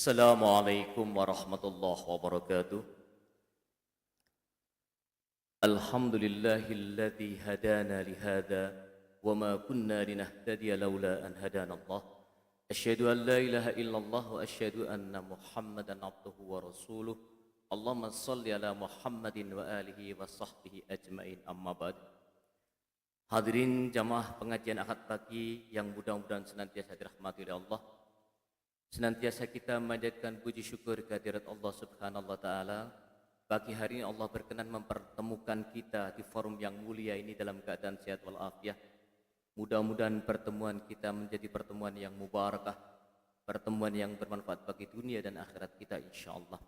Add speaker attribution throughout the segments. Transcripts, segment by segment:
Speaker 1: Assalamualaikum warahmatullahi wabarakatuh. Alhamdulillahilladzi hadana lihada wa ma kunna linahtadiya laula an hadana Allah. Asyhadu an la ilaha illallah wa asyhadu anna Muhammadan abduhu wa rasuluh. Allahumma shalli ala Muhammadin wa alihi wa sahbihi ajmain, amma ba'd. Hadirin jamaah pengajian Ahad pagi yang mudah-mudahan senantiasa dirahmati oleh Allah. Senantiasa kita memanjatkan puji syukur kehadirat Allah Subhanahu wa taala. Pagi hari ini Allah berkenan mempertemukan kita di forum yang mulia ini dalam keadaan sehat walafiat. Mudah-mudahan pertemuan kita menjadi pertemuan yang mubarakah, pertemuan yang bermanfaat bagi dunia dan akhirat kita insyaallah.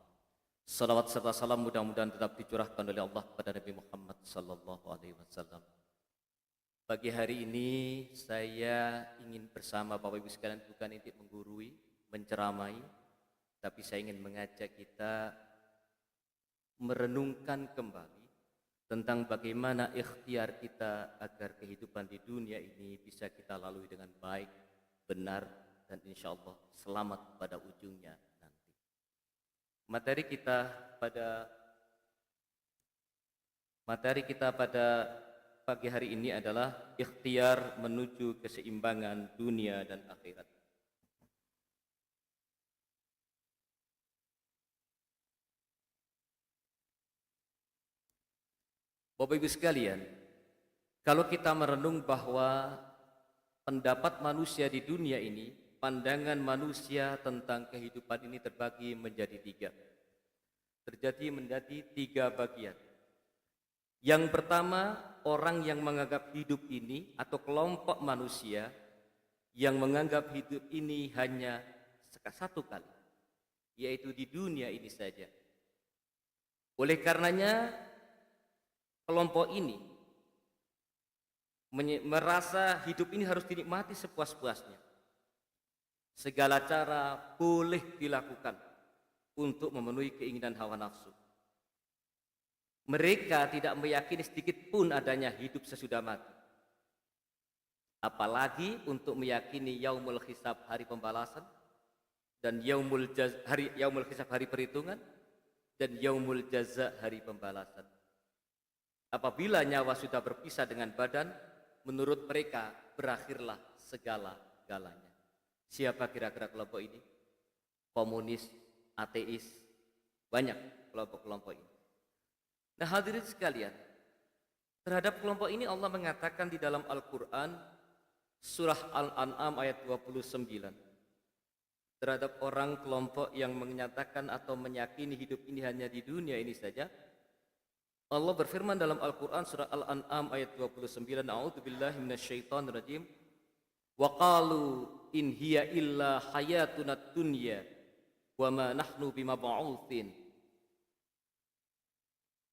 Speaker 1: Salawat serta salam mudah-mudahan tetap dicurahkan oleh Allah kepada Nabi Muhammad sallallahu alaihi wasallam. Pagi hari ini saya ingin bersama Bapak Ibu sekalian bukan untuk menggurui, menceramai, tapi saya ingin mengajak kita merenungkan kembali tentang bagaimana ikhtiar kita agar kehidupan di dunia ini bisa kita lalui dengan baik, benar, dan insya Allah selamat pada ujungnya nanti. Materi kita pada pagi hari ini adalah ikhtiar menuju keseimbangan dunia dan akhirat. Bapak Ibu sekalian, kalau kita merenung bahwa pendapat manusia di dunia ini, pandangan manusia tentang kehidupan ini terbagi menjadi tiga bagian. Yang pertama, orang yang menganggap hidup ini atau kelompok manusia yang menganggap hidup ini hanya satu kali, yaitu di dunia ini saja. Oleh karenanya, kelompok ini merasa hidup ini harus dinikmati sepuas-puasnya. Segala cara boleh dilakukan untuk memenuhi keinginan hawa nafsu. Mereka tidak meyakini sedikit pun adanya hidup sesudah mati. Apalagi untuk meyakini yaumul hisab, hari pembalasan, dan yaumul hisab, hari perhitungan, dan yaumul jaza, hari pembalasan. Apabila nyawa sudah berpisah dengan badan, menurut mereka berakhirlah segala-galanya. Siapa kira-kira kelompok ini? Komunis, ateis, banyak kelompok-kelompok ini. Nah, hadirin sekalian, terhadap kelompok ini Allah mengatakan di dalam Al-Quran surah Al-An'am ayat 29, terhadap orang kelompok yang menyatakan atau meyakini hidup ini hanya di dunia ini saja, Allah berfirman dalam Al-Quran surah Al-An'am ayat 29, A'udzubillahi minasyaitonirrajim, wa qalu in hiya illa hayatunad dunya wa ma nahnu bimab'utsin.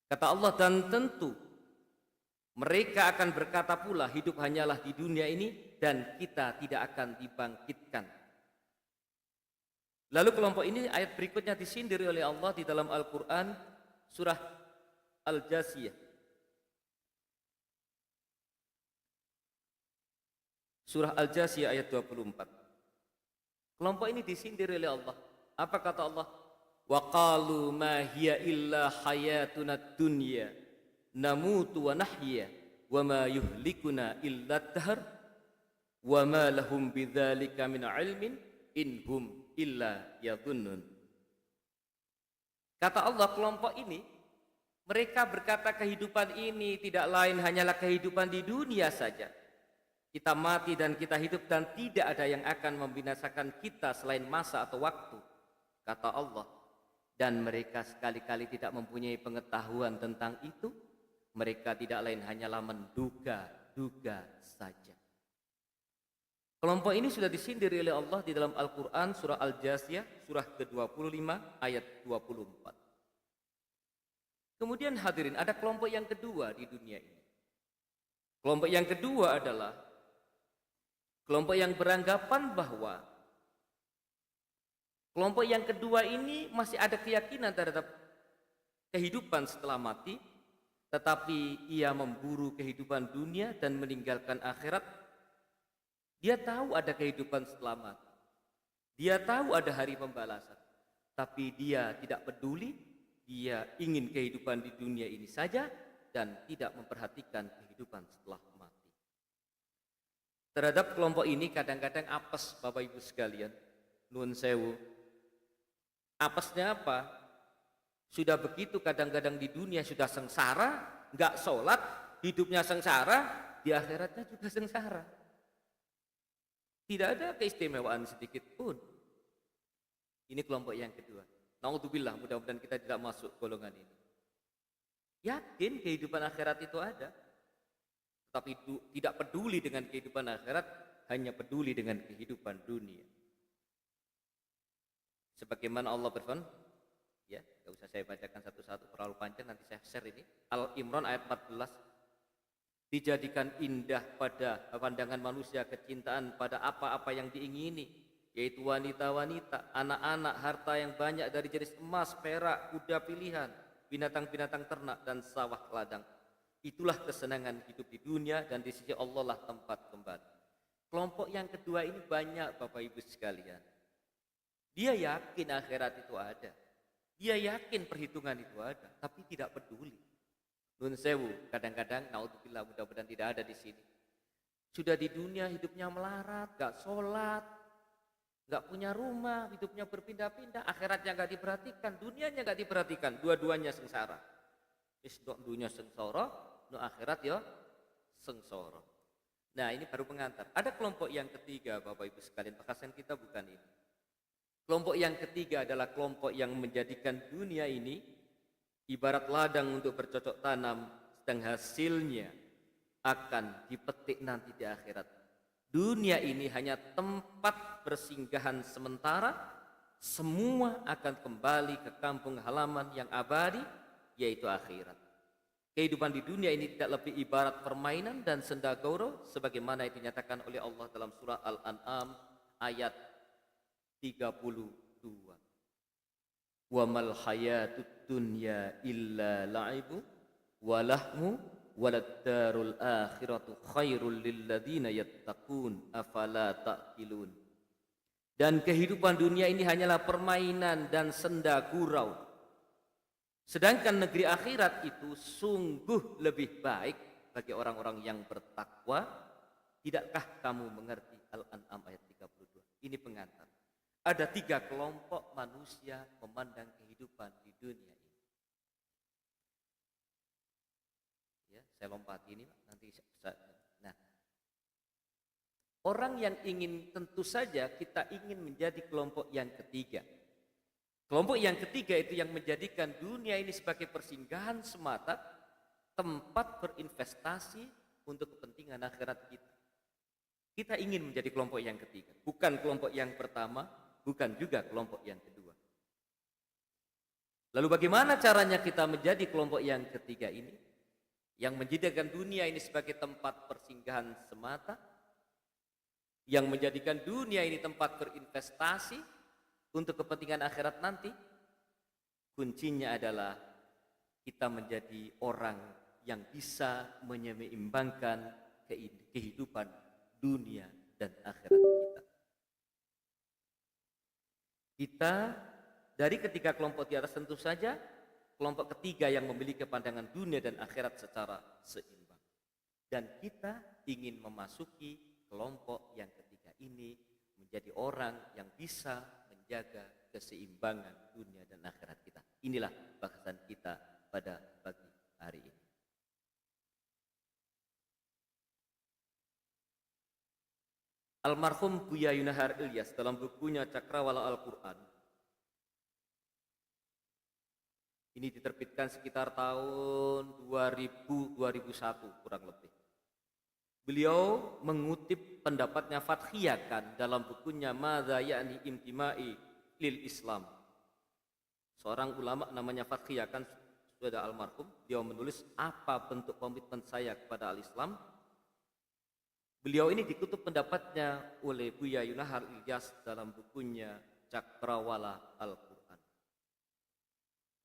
Speaker 1: Kata Allah, dan tentu mereka akan berkata pula, hidup hanyalah di dunia ini dan kita tidak akan dibangkitkan. Lalu kelompok ini ayat berikutnya disindir oleh Allah di dalam Al-Quran surah Al-Jasiyah. Surah Al-Jasiyah ayat 24. Kelompok ini disindir oleh Allah. Apa kata Allah? Wa qalu ma hiya illa hayatunad dunya namutu wa nahya wa ma yuhlikuna illa ad-dahr wa ma lahum bidzalika min ilmin in hum illa yadhunnun. Kata Allah, kelompok ini mereka berkata kehidupan ini tidak lain hanyalah kehidupan di dunia saja. Kita mati dan kita hidup dan tidak ada yang akan membinasakan kita selain masa atau waktu. Kata Allah. Dan mereka sekali-kali tidak mempunyai pengetahuan tentang itu. Mereka tidak lain hanyalah menduga-duga saja. Kelompok ini sudah disindir oleh Allah di dalam Al-Quran surah Al-Jasiyah surah ke-25 ayat 24. Kemudian hadirin, ada kelompok yang kedua di dunia ini. Kelompok yang kedua adalah kelompok yang beranggapan bahwa kelompok yang kedua ini masih ada keyakinan terhadap kehidupan setelah mati, tetapi ia memburu kehidupan dunia dan meninggalkan akhirat. Dia tahu ada kehidupan setelah mati. Dia tahu ada hari pembalasan. tapi dia tidak peduli, dia ingin kehidupan di dunia ini saja dan tidak memperhatikan kehidupan setelah mati. Terhadap kelompok ini kadang-kadang apes Bapak Ibu sekalian, nuwun sewu. Apesnya apa? Sudah begitu kadang-kadang di dunia sudah sengsara, nggak sholat, hidupnya sengsara, di akhiratnya juga sengsara. Tidak ada keistimewaan sedikit pun. Ini kelompok yang kedua. Naudzubillah, mudah-mudahan kita tidak masuk golongan ini. Yakin kehidupan akhirat itu ada, tapi tidak peduli dengan kehidupan akhirat, hanya peduli dengan kehidupan dunia. Sebagaimana Allah berfirman, ya, gak usah saya bacakan satu-satu, terlalu panjang, nanti saya share ini. Al-Imran ayat 14. Dijadikan indah pada pandangan manusia kecintaan pada apa-apa yang diingini, yaitu wanita-wanita, anak-anak, harta yang banyak dari jenis emas, perak, kuda pilihan, binatang-binatang ternak, dan sawah ladang. Itulah kesenangan hidup di dunia dan di sisi Allah lah tempat kembali. Kelompok yang kedua ini banyak Bapak Ibu sekalian. Dia yakin akhirat itu ada. Dia yakin perhitungan itu ada, tapi tidak peduli. Nun sewu, kadang-kadang naudzubillah, mudah-mudahan tidak ada di sini. Sudah di dunia hidupnya melarat, gak sholat, gak punya rumah, hidupnya berpindah-pindah, akhiratnya gak diperhatikan, dunianya gak diperhatikan, dua-duanya sengsara. Isdok dunia sengsara, no akhirat ya sengsara. Nah ini baru pengantar. Ada kelompok yang ketiga Bapak Ibu sekalian, pembahasan kita bukan ini. Kelompok yang ketiga adalah kelompok yang menjadikan dunia ini ibarat ladang untuk bercocok tanam, sedang hasilnya akan dipetik nanti di akhirat. Dunia ini hanya tempat persinggahan sementara, semua akan kembali ke kampung halaman yang abadi, yaitu akhirat. Kehidupan di dunia ini tidak lebih ibarat permainan dan sendagoro, sebagaimana yang dinyatakan oleh Allah dalam surah Al-An'am ayat 32. Wa mal hayatud dunya illa la'ibu wa lahmu walad darul akhiratu khairul lil ladzina yattaqun afala ta'qilun. Dan kehidupan dunia ini hanyalah permainan dan senda gurau. Sedangkan negeri akhirat itu sungguh lebih baik bagi orang-orang yang bertakwa. Tidakkah kamu mengerti? Al-An'am ayat 32. Ini pengantar. Ada 3 kelompok manusia memandang kehidupan di dunia ini. Ya, saya lompat ini nanti. Nah, orang yang ingin, tentu saja kita ingin menjadi kelompok yang ketiga. Kelompok yang ketiga itu yang menjadikan dunia ini sebagai persinggahan semata, tempat berinvestasi untuk kepentingan akhirat kita. Kita ingin menjadi kelompok yang ketiga, bukan kelompok yang pertama, bukan juga kelompok yang kedua. Lalu bagaimana caranya kita menjadi kelompok yang ketiga ini? Yang menjadikan dunia ini sebagai tempat persinggahan semata, yang menjadikan dunia ini tempat berinvestasi untuk kepentingan akhirat nanti. Kuncinya adalah kita menjadi orang yang bisa menyeimbangkan kehidupan dunia dan akhirat kita. Kita dari ketiga kelompok di atas tentu saja kelompok ketiga yang memiliki pandangan dunia dan akhirat secara seimbang. Dan kita ingin memasuki kelompok yang ketiga ini menjadi orang yang bisa menjaga keseimbangan dunia dan akhirat kita. Inilah bahasan kita pada pagi hari ini. Almarhum Buya Yunahar Ilyas dalam bukunya Cakrawala Al-Quran, ini diterbitkan sekitar tahun 2000-2001 kurang lebih. Beliau mengutip pendapatnya Fathiyah Khan dalam bukunya Madza Ya'ni Intima'i lil Islam. Seorang ulama namanya Fathiyah Khan, sudah almarhum, dia menulis apa bentuk komitmen saya kepada al-Islam. Beliau ini dikutip pendapatnya oleh Buya Yunahar Ilyas dalam bukunya Cakrawala Al-Quran.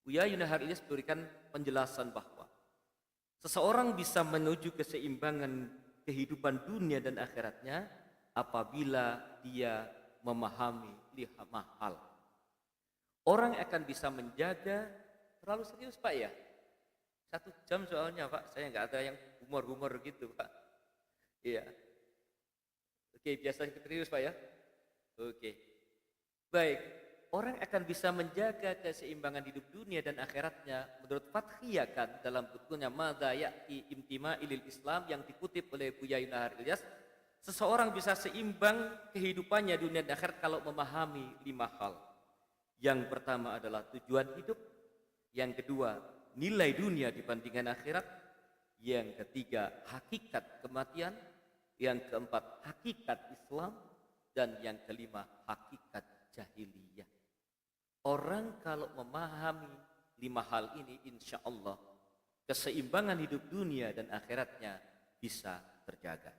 Speaker 1: Buya Yunahar Ilyas memberikan penjelasan bahwa seseorang bisa menuju keseimbangan kehidupan dunia dan akhiratnya apabila dia memahami 5 hal.
Speaker 2: Orang akan bisa menjaga, terlalu serius Pak ya? 1 jam soalnya Pak, saya nggak ada yang humor-humor gitu Pak. Iya. Oke, biasa serius Pak ya? Oke. Baik, orang akan bisa menjaga keseimbangan hidup dunia dan akhiratnya menurut Fathiyah kan dalam bukunya Madza Ya'ti Imtima'il Islam yang dikutip oleh Buya Nahar Ilyas. Seseorang bisa seimbang kehidupannya dunia dan akhirat kalau memahami 5 hal. Yang pertama adalah tujuan hidup, yang kedua nilai dunia dibandingkan akhirat, yang ketiga hakikat kematian, yang keempat hakikat Islam, dan yang kelima hakikat jahiliyah. Orang kalau memahami 5 hal ini, insya Allah keseimbangan hidup dunia dan akhiratnya bisa terjaga.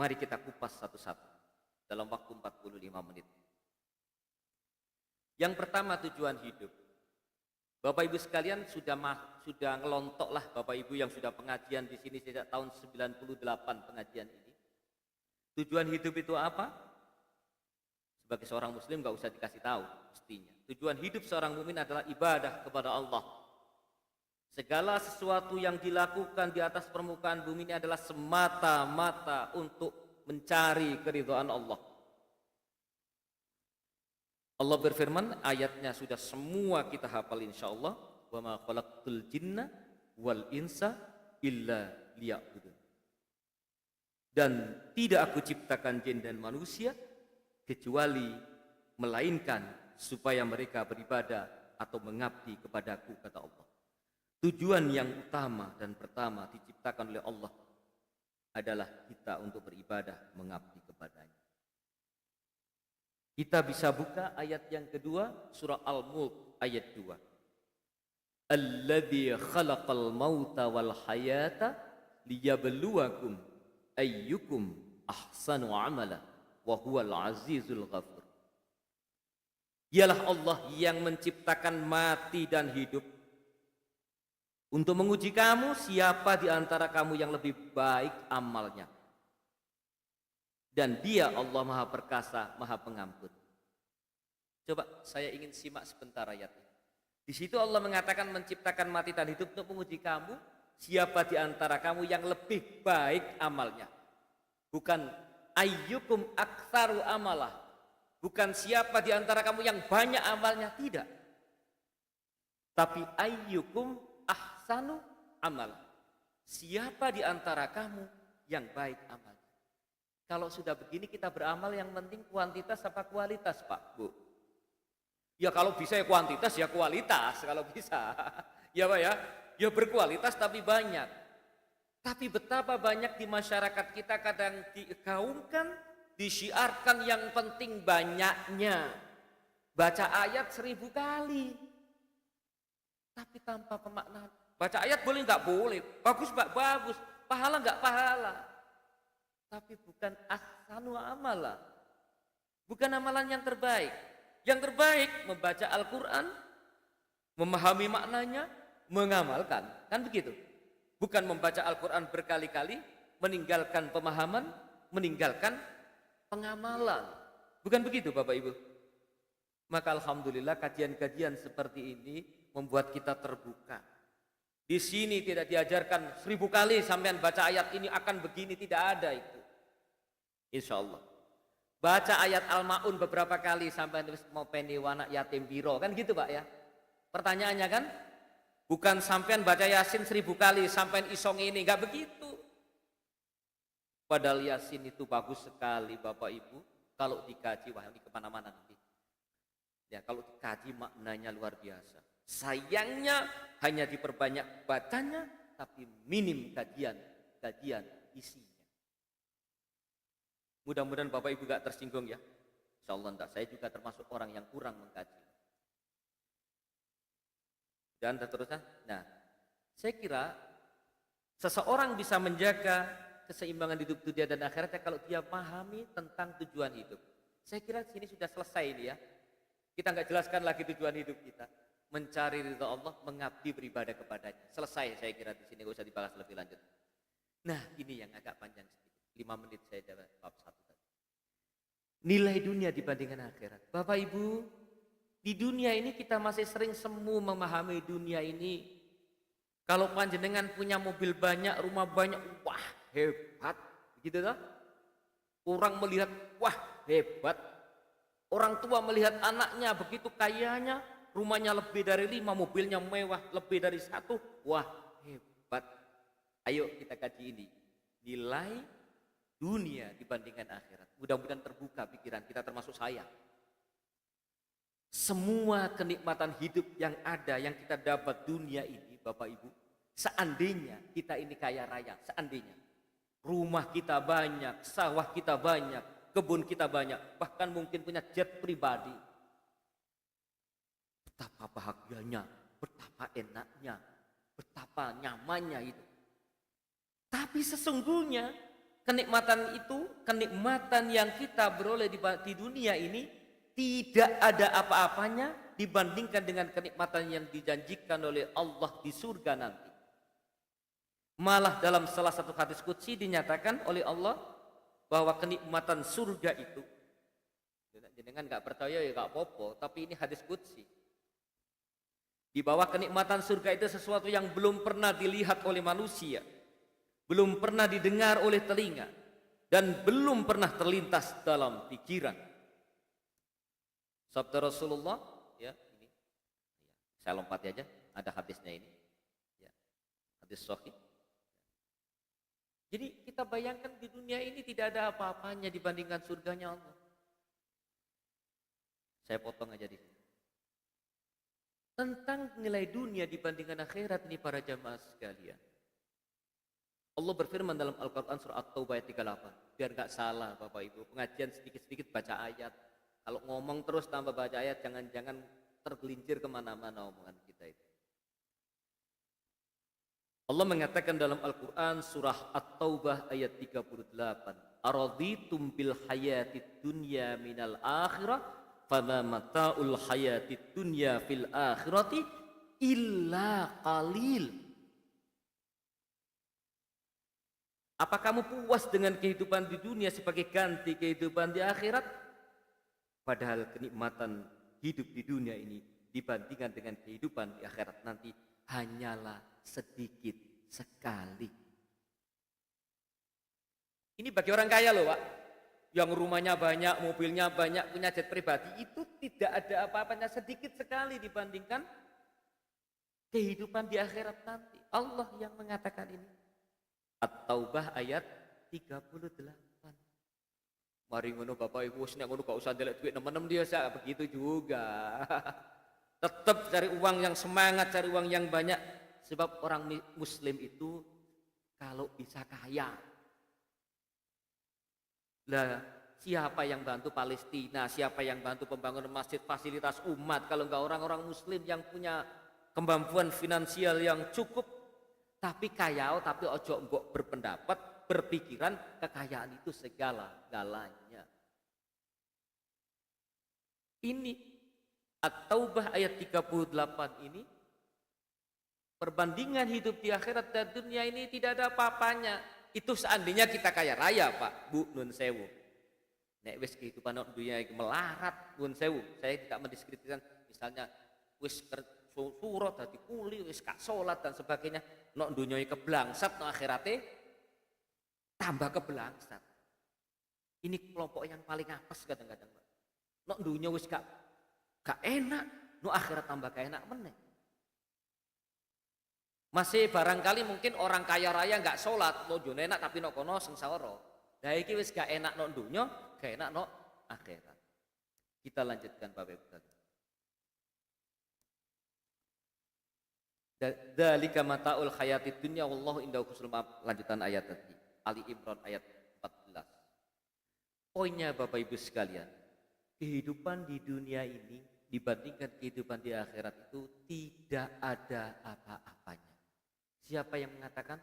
Speaker 2: Mari kita kupas satu-satu dalam waktu 45 menit. Yang pertama, tujuan hidup. Bapak Ibu sekalian sudah ngelontok lah Bapak Ibu yang sudah pengajian di sini sejak tahun 98 pengajian ini. Tujuan hidup itu apa? Sebagai seorang muslim gak usah dikasih tahu mestinya. Tujuan hidup seorang mukmin adalah ibadah kepada Allah. Segala sesuatu yang dilakukan di atas permukaan bumi ini adalah semata-mata untuk mencari keridhaan Allah. Allah berfirman, ayatnya sudah semua kita hafal insyaallah, wa ma khalaqtul jinna wal insa illa liya'budun. Dan tidak aku ciptakan jin dan manusia kecuali melainkan supaya mereka beribadah atau mengabdi kepadaku, kata Allah. Tujuan yang utama dan pertama diciptakan oleh Allah adalah kita untuk beribadah, mengabdi kepadanya. Kita bisa buka ayat yang kedua, surah Al-Mulk ayat 2. Alladzi khalaqal mauta wal hayata liyabluwakum ayyukum ahsanu amala wa huwal azizul ghafur. Dialah Allah yang menciptakan mati dan hidup untuk menguji kamu siapa di antara kamu yang lebih baik amalnya. Dan Dia Allah Maha Perkasa, Maha Pengampun. Coba saya ingin simak sebentar ayatnya. Di situ Allah mengatakan menciptakan mati dan hidup untuk menguji kamu siapa di antara kamu yang lebih baik amalnya. Bukan ayyukum aktsaru amalah. Bukan siapa di antara kamu yang banyak amalnya, tidak. Tapi ayyukum ahsanu amalah. Siapa di antara kamu yang baik amalnya. Kalau sudah begini kita beramal yang penting kuantitas apa kualitas Pak, Bu? Ya kalau bisa ya kuantitas ya kualitas kalau bisa. Ya Pak ya, ya berkualitas tapi banyak. Tapi betapa banyak di masyarakat kita kadang digaungkan, disiarkan yang penting banyaknya. Baca ayat 1000 kali. Tapi tanpa pemaknaan. Baca ayat boleh nggak boleh? Bagus Pak, bagus. Pahala nggak pahala? Tapi bukan ahsanu amalah. Bukan amalan yang terbaik. Yang terbaik membaca Al-Quran, memahami maknanya, mengamalkan. Kan begitu? Bukan membaca Al-Quran berkali-kali, meninggalkan pemahaman, meninggalkan pengamalan. Bukan begitu Bapak Ibu? Maka Alhamdulillah kajian-kajian seperti ini membuat kita terbuka. Di sini tidak diajarkan 1000 kali sampean baca ayat ini akan begini, tidak ada itu. Insya Allah. Baca ayat Al-Ma'un beberapa kali sampai mau peni wana yatim biro kan gitu Pak ya. Pertanyaannya kan bukan sampean baca Yasin 1000 kali sampai isong ini, nggak begitu. Padahal Yasin itu bagus sekali Bapak Ibu kalau dikaji, wah ini kemana-mana nanti. Ya kalau dikaji maknanya luar biasa. Sayangnya hanya diperbanyak bacanya tapi minim kajian isinya. Mudah-mudahan Bapak Ibu gak tersinggung ya. Insya Allah enggak, saya juga termasuk orang yang kurang mengkaji. Dan seterusnya. Nah, saya kira seseorang bisa menjaga keseimbangan hidup dunia dan akhiratnya kalau dia pahami tentang tujuan hidup. Saya kira sini sudah selesai ini ya. Kita nggak jelaskan lagi tujuan hidup kita. Mencari ridha Allah, mengabdi beribadah kepadanya. Selesai saya kira di sini, nggak usah dibahas lebih lanjut. Nah, ini yang agak panjang sedikit. 5 menit saya jawab bab 1 tadi. Nilai dunia dibandingkan akhirat. Bapak Ibu, Di dunia ini kita masih sering semu memahami dunia ini. Kalau panjenengan punya mobil banyak, rumah banyak, wah hebat, gitu toh? Orang melihat, wah hebat. Orang tua melihat anaknya begitu kayanya, rumahnya lebih dari 5, mobilnya mewah lebih dari 1, wah hebat. Ayo kita kaji ini, nilai dunia dibandingkan akhirat. Mudah-mudahan terbuka pikiran kita, termasuk saya. Semua kenikmatan hidup yang ada, yang kita dapat dunia ini, Bapak Ibu, seandainya kita ini kaya raya, seandainya rumah kita banyak, sawah kita banyak, kebun kita banyak, bahkan mungkin punya jet pribadi, betapa bahagianya, betapa enaknya, betapa nyamannya itu. Tapi sesungguhnya kenikmatan itu, kenikmatan yang kita beroleh di dunia ini tidak ada apa-apanya dibandingkan dengan kenikmatan yang dijanjikan oleh Allah di surga nanti. Malah dalam salah satu hadis qudsi dinyatakan oleh Allah bahwa kenikmatan surga itu, jangan nggak percaya ya nggak apa-apa, tapi ini hadis qudsi. Di bawah kenikmatan surga itu sesuatu yang belum pernah dilihat oleh manusia, belum pernah didengar oleh telinga, dan belum pernah terlintas dalam pikiran. Sabda Rasulullah, ya ini, saya lompat aja, ada hadisnya ini, ya, hadis sahih. Jadi kita bayangkan di dunia ini tidak ada apa-apanya dibandingkan surganya Allah. Saya potong aja di sini. Tentang nilai dunia dibandingkan akhirat ini para jamaah sekalian. Allah berfirman dalam Al-Quran surah At-Taubah ayat 38. Biar gak salah Bapak Ibu, pengajian sedikit-sedikit baca ayat. Kalau ngomong terus tambah baca ayat, jangan-jangan tergelincir kemana-mana omongan kita itu. Allah mengatakan dalam Al-Quran surah At-Taubah ayat 38. Araditum bil hayatid dunya minal akhirah, fama mata'ul hayatid dunya fil akhirati illa qalil. Apa kamu puas dengan kehidupan di dunia sebagai ganti kehidupan di akhirat? Padahal kenikmatan hidup di dunia ini dibandingkan dengan kehidupan di akhirat nanti hanyalah sedikit sekali. Ini bagi orang kaya loh Pak, yang rumahnya banyak, mobilnya banyak, punya jet pribadi, itu tidak ada apa-apanya, sedikit sekali dibandingkan kehidupan di akhirat nanti. Allah yang mengatakan ini. At-Taubah ayat 38. Mari ngono Bapak Ibu, nek ngono gak usah ndelok duit nemen-nemen dia sak begitu juga. Tetap cari uang yang semangat, cari uang yang banyak, sebab orang muslim itu kalau bisa kaya. Lah, siapa yang bantu Palestina, siapa yang bantu pembangunan masjid, fasilitas umat kalau enggak orang-orang muslim yang punya kemampuan finansial yang cukup, tapi kaya, tapi ojo mbok berpendapat, berpikiran kekayaan itu segala-galanya. Ini At-Taubah ayat 38 ini, perbandingan hidup di akhirat dan dunia ini tidak ada apa-apanya. Itu seandainya kita kaya raya Pak, Bu, nun sewu. Nek wis kehidupan dunia iki melarat, nun sewu. Saya tidak mendeskripsikan misalnya wis surut dadi kuli, wis gak salat dan sebagainya. Nek dunia iki keblangsat, nek akhirate tambah kebelangsat. Ini kelompok yang paling apes kadang-kadang Pak. Nek dunia wis gak enak, nek akhirat tambah gak enak meneh. Masih barangkali mungkin orang kaya raya nggak sholat, lo enak tapi nok kono sengsara. Nah iki wis gak enak nok dunya, gak enak nok akhirat. Kita lanjutkan Bapak Ibu. Dzalika mataul hayatid dunya wallahu indahu husnul ma'ab. Lanjutan ayat tadi. Ali Imran ayat 14. Poinnya Bapak Ibu sekalian, kehidupan di dunia ini dibandingkan kehidupan di akhirat itu tidak ada apa-apanya. Siapa yang mengatakan?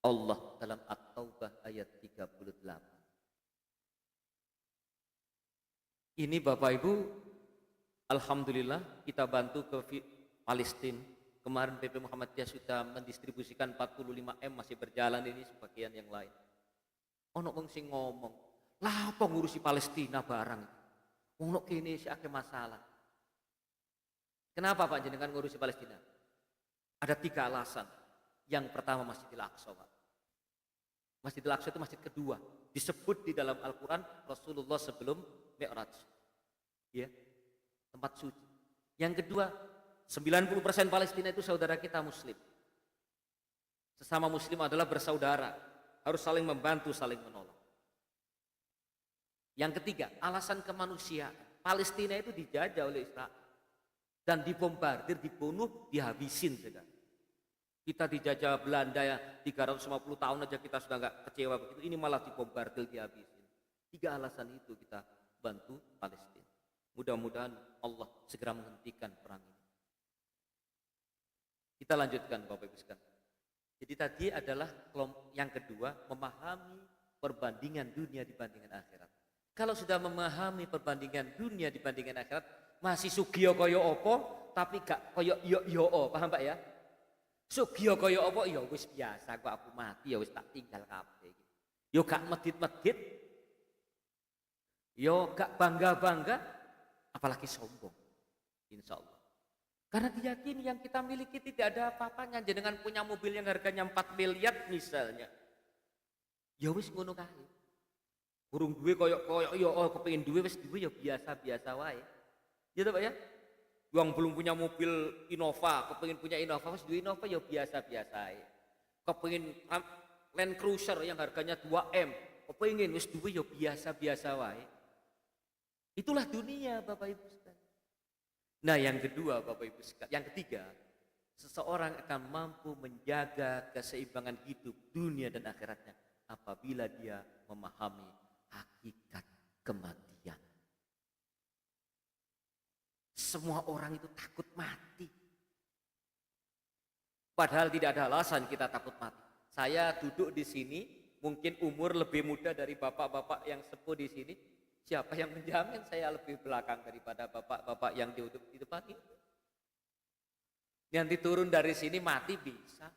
Speaker 2: Allah dalam At-Taubah ayat 38. Ini Bapak Ibu, alhamdulillah kita bantu ke Palestina. Kemarin PP Muhammadiyah sudah mendistribusikan 45M, masih berjalan ini sebagian yang lain. Ono wong sing ngomong, lah apa ngurusi Palestina barang? Ono kene sik akeh masalah. Kenapa Pak jenengan ngurusi Palestina? Ada 3 alasan. Yang pertama Masjidil Aqsa, Pak. Masjidil Aqsa itu masjid kedua. Disebut di dalam Al-Quran Rasulullah sebelum Mi'raj. Ya, tempat suci. Yang kedua, 90% Palestina itu saudara kita Muslim. Sesama Muslim adalah bersaudara. Harus saling membantu, saling menolong. Yang ketiga, alasan kemanusiaan. Palestina itu dijajah oleh Israel. Dan dibombardir, dibunuh, dihabisin saudara. Kita dijajah Belanda ya 350 tahun aja kita sudah nggak kecewa begitu. Ini malah dibombardir, dihabisin. 3 alasan itu kita bantu Palestina. Mudah-mudahan Allah segera menghentikan perang ini. Kita lanjutkan Bapak Ibu sekalian. Jadi tadi adalah yang kedua, memahami perbandingan dunia dibandingkan akhirat. Kalau sudah memahami perbandingan dunia dibandingkan akhirat, masih sugio koyo opo, tapi gak koyo yo paham Pak ya? Sugio koyo opo, ya wis biasa kok aku mati, ya wis tak tinggal kabeh. Yo gak medit-medit, yo gak bangga-bangga, apalagi sombong. Insya Allah. Karena diyakini yang kita miliki tidak ada apa-apanya. Jenengan punya mobil yang harganya 4 miliar misalnya. Ya wis ngono kae. Burung duwe koyok ya kepengin duwe wis duwe ya biasa-biasa wae. Ya toh Pak ya? Yang belum punya mobil Innova, kepengin punya Innova wis duwe Innova ya biasa-biasa wae. Kepengin Land Cruiser yang harganya 2M, kepengin wis duwe ya biasa-biasa wae. Itulah dunia Bapak Ibu sekalian. Nah yang kedua Bapak Ibu sekalian, yang ketiga, seseorang akan mampu menjaga keseimbangan hidup dunia dan akhiratnya apabila dia memahami hakikat kematian. Semua orang itu takut mati. Padahal tidak ada alasan kita takut mati. Saya duduk di sini, mungkin umur lebih muda dari bapak-bapak yang sepuh di sini. Siapa yang menjamin saya lebih belakang daripada bapak-bapak yang duduk di depan ini? Nanti turun dari sini mati bisa.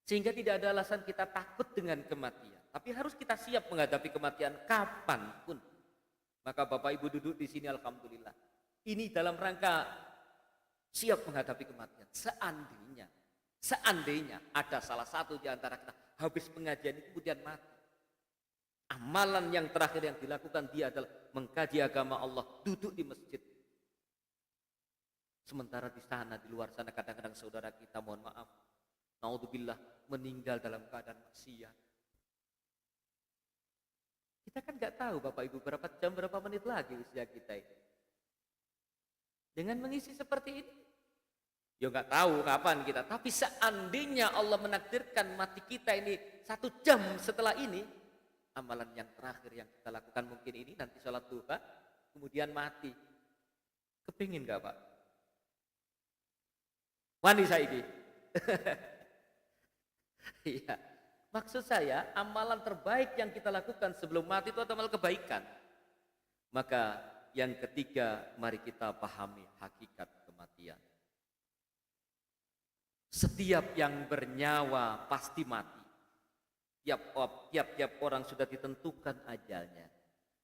Speaker 2: Sehingga tidak ada alasan kita takut dengan kematian. Tapi harus kita siap menghadapi kematian kapanpun. Maka Bapak Ibu duduk di sini alhamdulillah. Ini dalam rangka siap menghadapi kematian. Seandainya ada salah satu di antara kita habis pengajian itu kemudian mati. Amalan yang terakhir yang dilakukan dia adalah mengkaji agama Allah, duduk di masjid. Sementara di sana, di luar sana kadang-kadang saudara kita mohon maaf, naudzubillah, meninggal dalam keadaan maksiat. Kita kan nggak tahu Bapak Ibu berapa jam, berapa menit lagi usia kita itu. Dengan mengisi seperti ini, ya nggak tahu kapan kita. Tapi seandainya Allah menakdirkan mati kita ini 1 jam setelah ini, amalan yang terakhir yang kita lakukan mungkin ini nanti sholat duha, kemudian mati. Kepingin nggak Pak? Wani saiki. Iya. Maksud saya, amalan terbaik yang kita lakukan sebelum mati itu adalah kebaikan. Maka yang ketiga, mari kita pahami hakikat kematian. Setiap yang bernyawa pasti mati. Tiap orang sudah ditentukan ajalnya.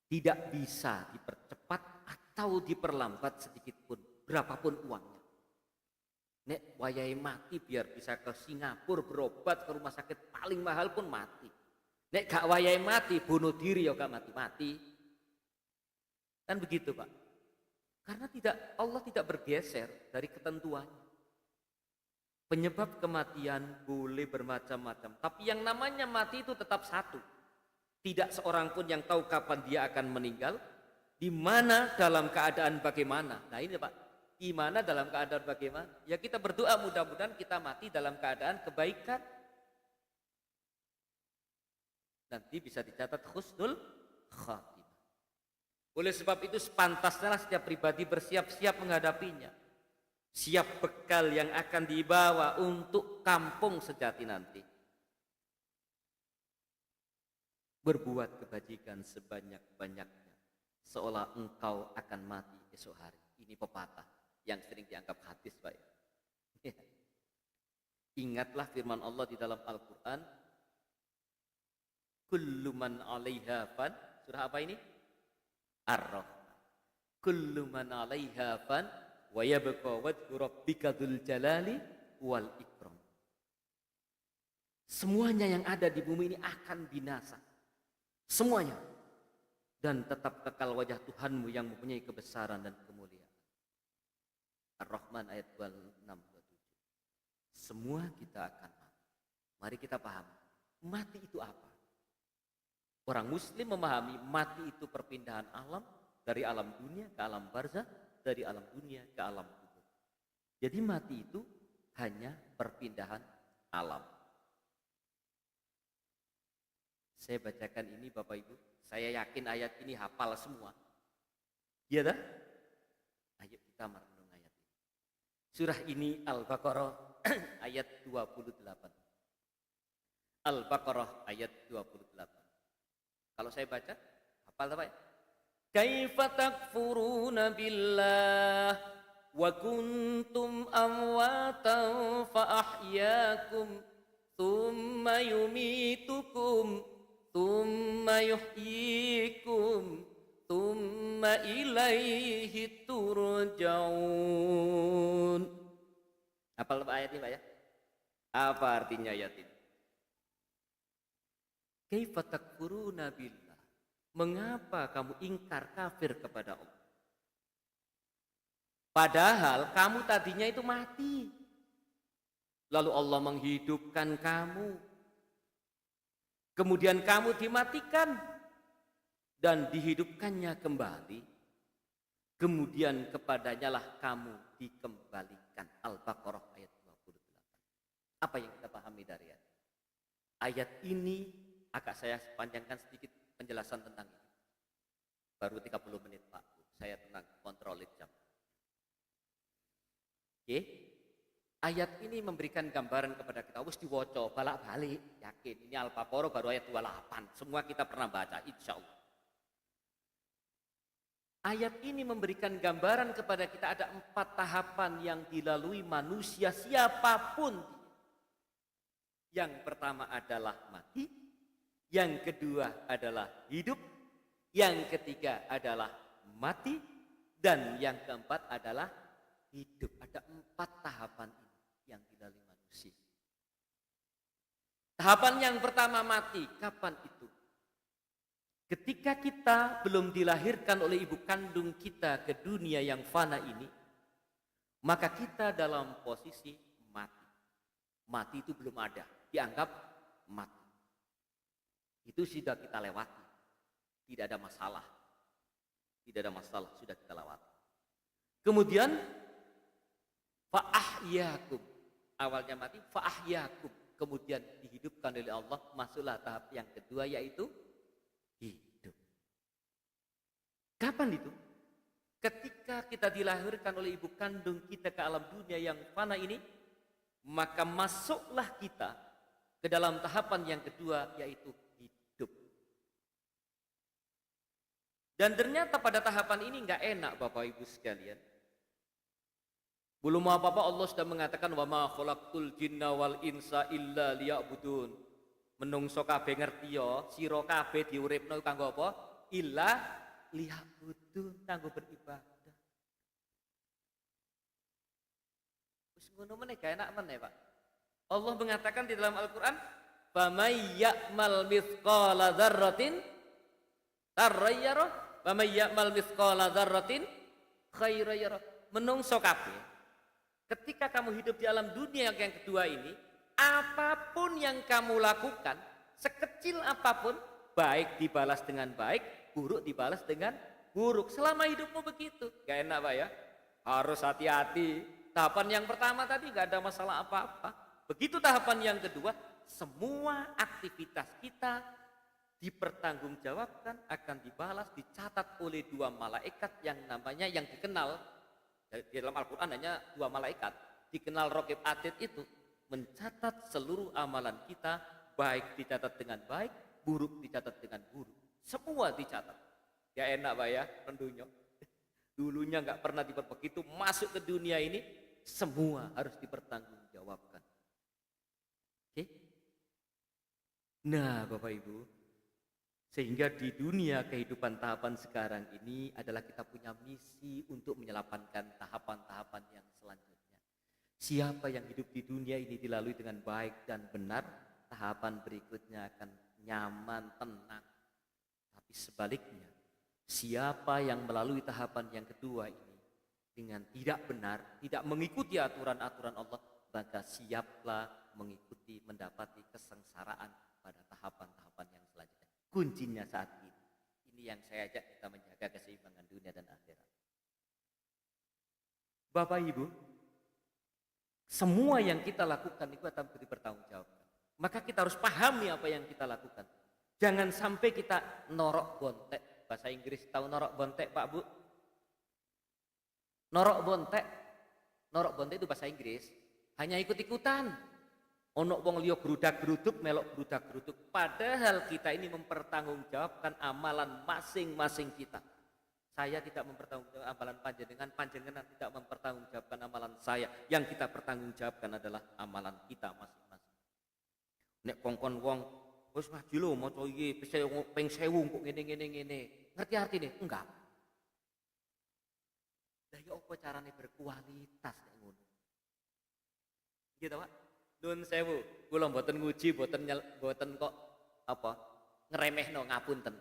Speaker 2: Tidak bisa dipercepat atau diperlambat sedikit pun, berapapun uangnya. Nek wayai mati biar bisa ke Singapura berobat ke rumah sakit paling mahal pun mati. Nek gak wayai mati bunuh diri ya gak mati-mati. Kan begitu Pak. Karena Allah tidak bergeser dari ketentuannya. Penyebab kematian boleh bermacam-macam, tapi yang namanya mati itu tetap satu. Tidak seorang pun yang tahu kapan dia akan meninggal, di mana, dalam keadaan bagaimana. Nah ini Pak, di mana, dalam keadaan bagaimana? Ya kita berdoa mudah-mudahan kita mati dalam keadaan kebaikan. Nanti bisa dicatat husnul khatimah. Oleh sebab itu sepantasnya setiap pribadi bersiap-siap menghadapinya. Siap bekal yang akan dibawa untuk kampung sejati nanti. Berbuat kebajikan sebanyak-banyaknya, seolah engkau akan mati esok hari. Ini pepatah yang sering dianggap hadis Pak. Ingatlah firman Allah di dalam Al-Quran. Kullu man 'alaiha fan. Surah apa ini? Ar-Rahman. kullu man 'alaiha fan wa yabqa wajhu rabbika dzul jalali wal ikram. Semuanya yang ada di bumi ini akan binasa. Semuanya. Dan tetap kekal wajah Tuhanmu yang mempunyai kebesaran dan kemuliaan. Ar-Rahman ayat 26-27. Semua kita akan mati. Mari kita pahami. Mati itu apa? Orang muslim memahami mati itu perpindahan alam. Dari alam dunia ke alam barzah. Dari alam dunia ke alam kubur. Jadi mati itu hanya perpindahan alam. Saya bacakan ini Bapak Ibu. Saya yakin ayat ini hafal semua. Iya dah? Ayo kita merenung ayat ini. Surah ini Al-Baqarah ayat 28. Al-Baqarah ayat 28. Kalau saya baca, hafal apa ya? Kaifa takfuruna billah wa kuntum amwatan fa ahyaakum thumma yumitukum thumma yuhyikum thumma ilaihi turja'un. Hafal ayat ini Pak ya? Apa artinya ayat ini? Kaifa takfuruna billah. Mengapa kamu ingkar kafir kepada Allah? Padahal kamu tadinya itu mati. Lalu Allah menghidupkan kamu. Kemudian kamu dimatikan dan dihidupkannya kembali. Kemudian kepadanya lah kamu dikembalikan. Al-Baqarah ayat 28. Apa yang kita pahami dari ayat? Ayat ini agak saya panjangkan sedikit penjelasan tentang ini. Baru 30 menit Pak. Saya tenang kontrol jam. Oke. Ayat ini memberikan gambaran kepada kita. Wis diwaca balak-balik, yakin. Ini Al-Baqarah baru ayat 28. Semua kita pernah baca, insya Allah. Ayat ini memberikan gambaran kepada kita ada 4 tahapan yang dilalui manusia siapapun. Yang pertama adalah mati. Yang kedua adalah hidup. Yang ketiga adalah mati. Dan yang keempat adalah hidup. Ada 4 tahapan ini yang dilalui manusia. Tahapan yang pertama mati. Kapan itu? Ketika kita belum dilahirkan oleh ibu kandung kita ke dunia yang fana ini, maka kita dalam posisi mati. Mati itu belum ada, dianggap mati. Itu sudah kita lewati. Tidak ada masalah. Tidak ada masalah, sudah kita lewati. Kemudian fa'ahyakum. Awalnya mati, fa'ahyakum. Kemudian dihidupkan oleh Allah, masuklah tahap yang kedua yaitu hidup. Kapan itu? Ketika kita dilahirkan oleh ibu kandung kita ke alam dunia yang fana ini, maka masuklah kita ke dalam tahapan yang kedua yaitu hidup. Dan ternyata pada tahapan ini enggak enak Bapak Ibu sekalian. Belum apa-apa Allah sudah mengatakan wa ma khalaqtul jinna wal insa illa liya'budun. Menungso kabeh ngerti ya, sira kabeh diuripno kanggo apa? Illa liya'budun, kanggo beribadah. Wis ngono meneh gak enak meneh, Pak. Allah mengatakan di dalam Al-Qur'an, "Famay ya'mal mithqala dzarratin tarra yara, wa may ya'mal mithqala dzarratin khaira yara." Menungso kabeh. Ketika kamu hidup di alam dunia yang kedua ini, apapun yang kamu lakukan, sekecil apapun, baik dibalas dengan baik, buruk dibalas dengan buruk. Selama hidupmu begitu, gak enak Pak ya? Harus hati-hati. Tahapan yang pertama tadi gak ada masalah apa-apa. Begitu tahapan yang kedua, semua aktivitas kita dipertanggungjawabkan, akan dibalas, dicatat oleh 2 malaikat yang namanya, yang dikenal di dalam Al-Quran hanya 2 malaikat, dikenal Raqib Atid itu, mencatat seluruh amalan kita, baik dicatat dengan baik, buruk dicatat dengan buruk. Semua dicatat. Ya enak Pak ya, tentunya. Dulunya nggak pernah begitu, masuk ke dunia ini, semua harus dipertanggungjawabkan. Oke? Nah Bapak Ibu, Sehingga di dunia kehidupan tahapan sekarang ini adalah kita punya misi untuk menyelamatkan tahapan-tahapan yang selanjutnya. Siapa yang hidup di dunia ini dilalui dengan baik dan benar, tahapan berikutnya akan nyaman, tenang. Tapi sebaliknya, siapa yang melalui tahapan yang kedua ini dengan tidak benar, tidak mengikuti aturan-aturan Allah, maka siaplah mengikuti, mendapati kesengsaraan pada tahapan-tahapan yang selanjutnya. Kuncinya saat ini yang saya ajak kita menjaga keseimbangan dunia dan akhirat. Bapak Ibu, semua yang kita lakukan itu akan dipertanggungjawabkan. Maka kita harus pahami apa yang kita lakukan. Jangan sampai kita norok bontek. Bahasa Inggris tahu norok bontek Pak Bu? Norok bontek itu bahasa Inggris. Hanya ikut-ikutan. Ono wong liya gerudak-geruduk melok gerudak-geruduk. Padahal kita ini mempertanggungjawabkan amalan masing-masing kita. Saya tidak mempertanggungjawabkan amalan panjenengan tidak mempertanggungjawabkan amalan saya. Yang kita pertanggungjawabkan adalah amalan kita masing-masing. Nek kongkon wong wis ngaji lho maca iki ping 1000 kok ngene. Ngerti artine? Enggak. Lah ya apa carane berkualitas nek ngono? Gitu Pak. Nun sewu, kula mboten nguji, mboten kok apa ngremehno ngapunten.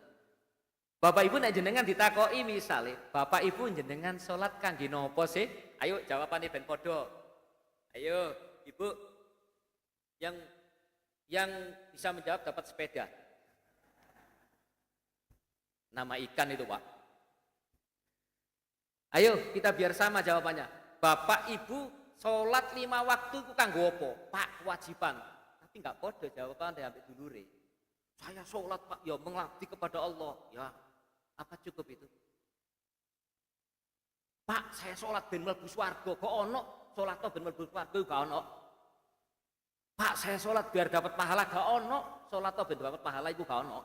Speaker 2: Bapak Ibu nek jenengan ditakoki misale, Bapak Ibu jenengan salat kangge napa sih? Ayo jawabane ben padha. Ayo, Ibu yang bisa menjawab dapat sepeda. Nama ikan itu, Pak. Ayo kita biar sama jawabannya. Bapak Ibu sholat 5 waktu itu kanggo apa? Pak, kewajiban. Tapi enggak podo jawaban dari ambek dulure. Saya sholat Pak, ya mengabdi kepada Allah. Ya, apa cukup itu? Pak, saya sholat ben mlebu swarga. Kok ono sholat ben mlebu swarga gak ono. Pak, saya sholat biar dapat pahala gak ono. Sholat ben dapat pahala itu gak ono.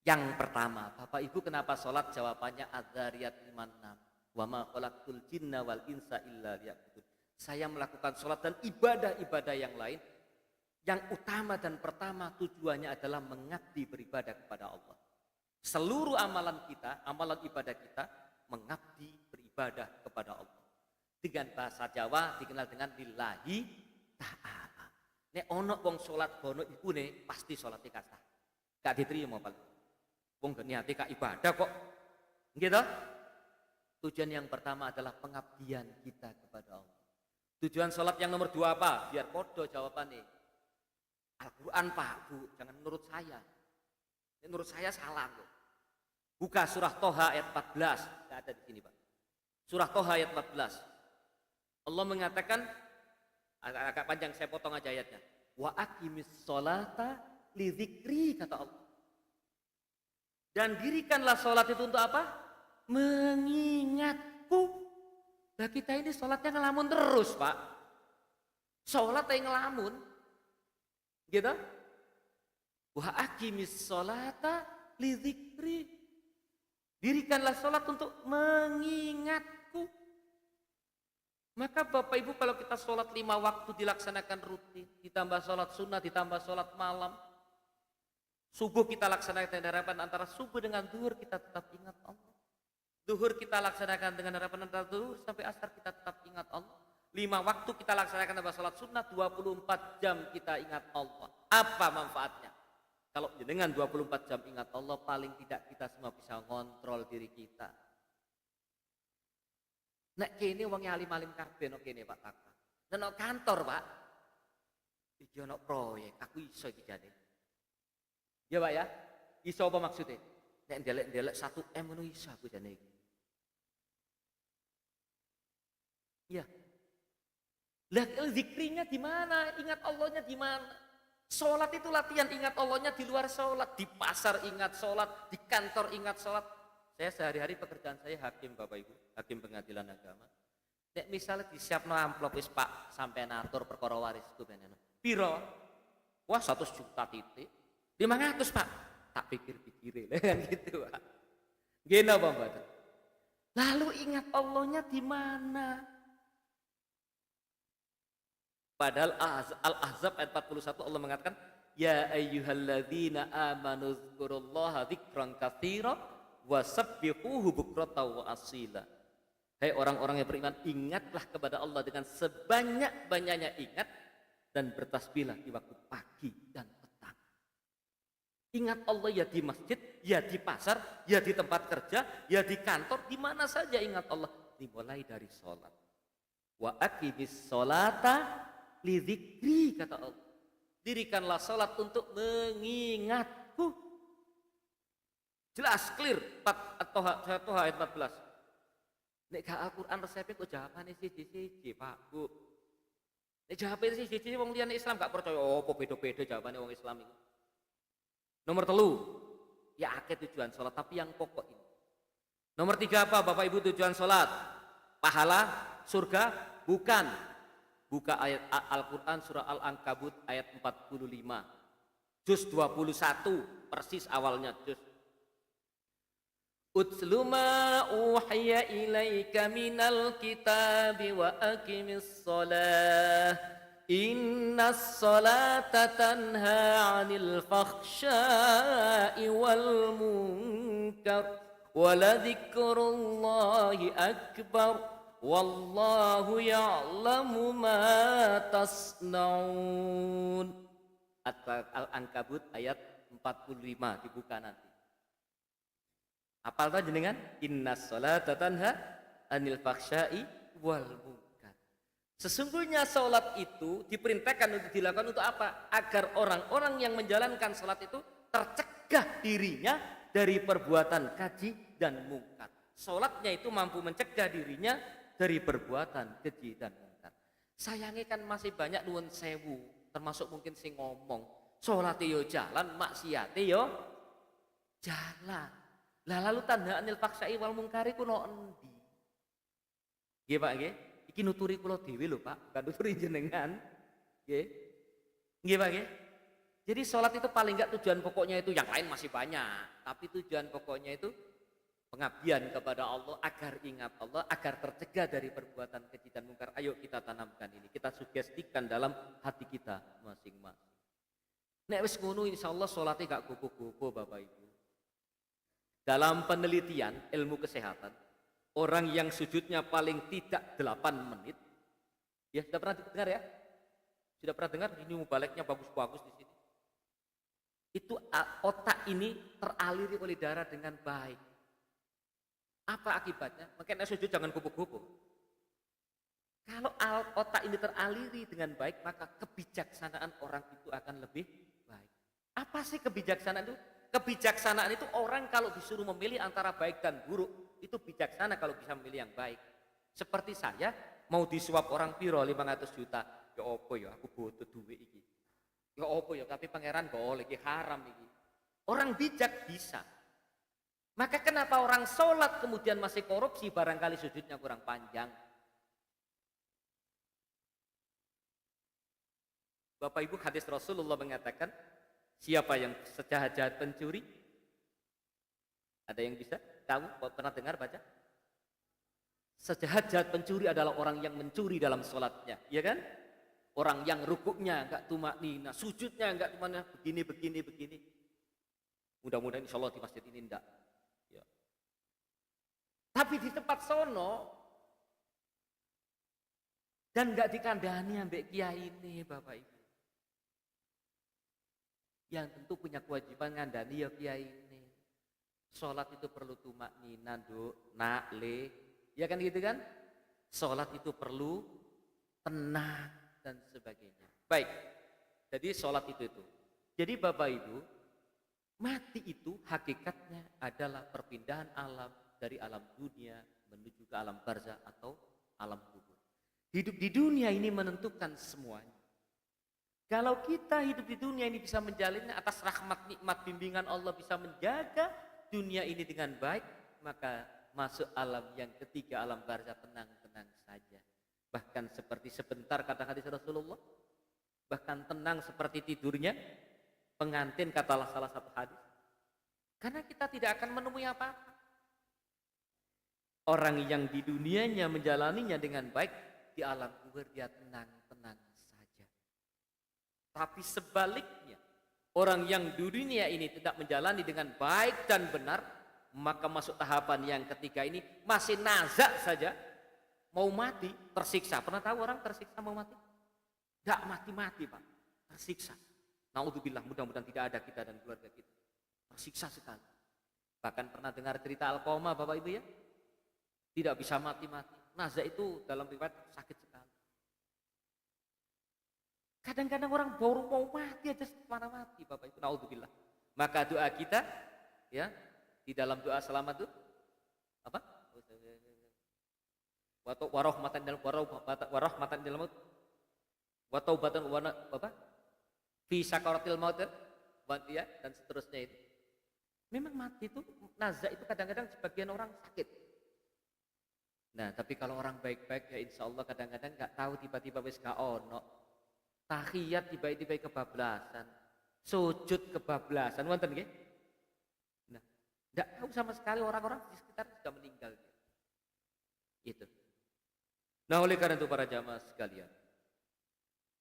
Speaker 2: Yang pertama, Bapak Ibu kenapa sholat? Jawabannya Adz-Dzariyat 56. Wa ma khalaqtul jinna wal insa illa liya'budun. Saya melakukan sholat dan ibadah-ibadah yang lain yang utama dan pertama tujuannya adalah mengabdi beribadah kepada Allah. Seluruh amalan kita, amalan ibadah kita mengabdi beribadah kepada Allah. Dengan bahasa Jawa dikenal dengan lillahi ta'ala. Nek ono wong sholat bono ibune pasti sholatnya kata. Gak diterima paling. Wong niate ka ibadah kok. Gitu? Tujuan yang pertama adalah pengabdian kita kepada Allah. Tujuan sholat yang nomor 2 apa? Biar podo jawabannya. Al-Quran Pak, Bu, jangan menurut saya. Menurut saya salah loh. Buka surah Toha ayat 14. Tidak ada di sini Pak. Surah Toha ayat 14. Allah mengatakan, agak panjang saya potong aja ayatnya. Wa aqimis sholata li dzikri, kata Allah. Dan dirikanlah sholat itu untuk apa? Mengingatku. Nah kita ini sholatnya ngelamun terus Pak. Sholat yang ngelamun. Gitu. Wa aqimis sholata li dzikri. Dirikanlah sholat untuk mengingatku. Maka Bapak Ibu kalau kita sholat 5 waktu dilaksanakan rutin. Ditambah sholat sunnah, ditambah sholat malam. Subuh kita laksanakan dengan harapan antara subuh dengan zuhur kita tetap ingat Allah. Zuhur kita laksanakan dengan harapan antara zuhur sampai asar kita tetap ingat Allah. 5 waktu kita laksanakan tambah sholat sunnah, 24 jam kita ingat Allah. Apa manfaatnya? Kalau dengan 24 jam ingat Allah, paling tidak kita semua bisa ngontrol diri kita. Nek kene wong alim-alim kabeh nek kene Pak Taka. Nek kantor Pak. Iki ono proyek, aku iso iki jane. Ya Pak ya? Iso apa maksudnya? Nek ndelek-ndelek 1M ngono iso aku jane iki. Ya. Lah zikrinya di mana? Ingat Allahnya di mana? Sholat itu latihan ingat Allahnya di luar sholat. Di pasar ingat sholat, di kantor ingat sholat. Saya sehari-hari pekerjaan saya hakim Bapak Ibu, hakim pengadilan agama. Nek misalnya disiapno amplop wis Pak sampai natur perkara waris ku beneno. Piro? Wah 100 juta titik. 500 Pak. Tak pikir-pikir kan gitu Pak. Gini apa Mbak? Lalu ingat Allahnya di mana? Padahal Al-Ahzab ayat 41 Allah mengatakan Ya ayyuhalladzina amanu dzkurullaha dzikran katsira wasabbihuhu bukratan wa asila. Hai orang-orang yang beriman, ingatlah kepada Allah dengan sebanyak-banyaknya ingat dan bertasbihlah di waktu pagi dan petang. Ingat Allah ya di masjid, ya di pasar, ya di tempat kerja, ya di kantor, di mana saja ingat Allah. Dimulai dari sholat. Wa aqimis sholata lidzikri, kata Allah. Dirikanlah sholat untuk mengingatku. Jelas, clear. At-Toha ayat 14. Nek gak Al-Quran resepnya kok jawabannya siji-siji, Pak, Bu. Nek jawabannya siji-siji, wong liyane Islam gak percaya. Oh, beda-beda jawabannya wong Islam itu. Nomor 3, ya akeh tujuan sholat, tapi yang pokok ini. Nomor 3 apa, Bapak Ibu, tujuan sholat? Pahala, surga? Bukan. Buka ayat Al-Quran surah Al-Ankabut ayat 45. Juz 21, persis awalnya juz. Utslu ma uhiya ilaika minal kitabi wa aqimis shalah. Innas salata tanha 'anil fakhsya'i wal munkar wa la dzikrullahi akbar. Wallahu ya'lamu ma tasnaun. Al-Ankabut ayat 45 dibuka nanti. Apal ta jenengan? Innas sholata tanha 'anil fakhsya'i wal munkar. Sesungguhnya salat itu diperintahkan untuk dilakukan untuk apa? Agar orang-orang yang menjalankan salat itu tercegah dirinya dari perbuatan keji dan mungkar. Salatnya itu mampu mencegah dirinya dari perbuatan keji dan mungkar. Sayangnya kan masih banyak nuwun sewu, termasuk mungkin sing ngomong, salate yo jalan, maksiate yo jalan. Lah lalu tanda anil faksai wal mungkari kuno endi? Nggih Pak nggih. Iki nuturi kula dhewe lho Pak, bukan nuturi jenengan. Nggih. Nggih Pak nggih. Jadi salat itu paling enggak tujuan pokoknya itu, yang lain masih banyak, tapi tujuan pokoknya itu pengabdian kepada Allah, agar ingat Allah, agar tercegah dari perbuatan keji dan mungkar. Ayo kita tanamkan ini, kita sugestikan dalam hati kita masing-masing. Nek wis ngono insyaallah salate gak gopo-gopo Bapak Ibu. Dalam penelitian ilmu kesehatan, orang yang sujudnya paling tidak 8 menit, ya sudah pernah dengar ya? Sudah pernah dengar? Ini mubaliknya bagus-bagus di sini. Itu otak ini teraliri oleh darah dengan baik. Apa akibatnya? Makanya sujud jangan kupu-kupu. Kalau otak ini teraliri dengan baik, maka kebijaksanaan orang itu akan lebih baik. Apa sih kebijaksanaan itu? Kebijaksanaan itu orang kalau disuruh memilih antara baik dan buruk, itu bijaksana kalau bisa memilih yang baik. Seperti saya, mau disuap orang piro 500 juta, ya opo ya aku butuh duit iki. Ya opo ya, tapi pangeran boleh iki haram iki. Orang bijak bisa. Maka kenapa orang sholat kemudian masih korupsi, barangkali sujudnya kurang panjang. Bapak Ibu, hadis Rasulullah mengatakan, siapa yang sejahat-jahat pencuri? Ada yang bisa tahu? Pernah dengar baca? Sejahat-jahat pencuri adalah orang yang mencuri dalam sholatnya, ya kan? Orang yang rukuknya enggak tumaknina, sujudnya enggak tumaknina, begini. Mudah-mudahan insya Allah di masjid ini enggak. Ya. Tapi di tempat sono dan enggak dikandani ambek kiai ini Bapak Ibu. Yang tentu punya kewajiban ngandani ya kiai ini. Sholat itu perlu tumaknina, nak, ya kan gitu kan? Sholat itu perlu tenang dan sebagainya. Baik, jadi sholat itu. Jadi Bapak Ibu, mati itu hakikatnya adalah perpindahan alam dari alam dunia menuju ke alam barzah atau alam kubur. Hidup di dunia ini menentukan semuanya. Kalau kita hidup di dunia ini bisa menjalinnya atas rahmat, nikmat, bimbingan Allah, bisa menjaga dunia ini dengan baik, maka masuk alam yang ketiga, alam barzah, tenang-tenang saja. Bahkan seperti sebentar kata hadis Rasulullah, bahkan tenang seperti tidurnya pengantin, katalah salah satu hadis. Karena kita tidak akan menemui apa-apa. Orang yang di dunianya menjalaninya dengan baik, di alam kubur dia tenang-tenang saja. Tapi sebaliknya, Orang yang di dunia ini tidak menjalani dengan baik dan benar, maka masuk tahapan yang ketiga ini masih nazak saja, mau mati, tersiksa. Pernah tahu orang tersiksa mau mati? Tidak mati-mati Pak, tersiksa. Naudzubillah, mudah-mudahan tidak ada kita dan keluarga kita. Tersiksa sekali. Bahkan pernah dengar cerita Alqamah Bapak Ibu ya? Tidak bisa mati-mati. Nazak itu dalam riwayat sakit sekali. Kadang-kadang orang baru mau mati aja mana mati Bapak Ibu. Naudzubillah. Maka doa kita ya di dalam doa selamat itu apa? Warahmatan dalam maut. Wa taubatan wa apa? Fi sakaratil maut ya dan seterusnya itu. Memang mati itu nazak itu kadang-kadang sebagian orang sakit. Nah, tapi kalau orang baik-baik ya insya Allah kadang-kadang nggak tahu tiba-tiba wis gak ono. Tahiyat tiba-tiba kebablasan. Sujud kebablasan, wonten nggih? Nah, enggak tahu sama sekali orang-orang di sekitar sudah meninggal. Itu. Nah, oleh karena itu para jamaah sekalian,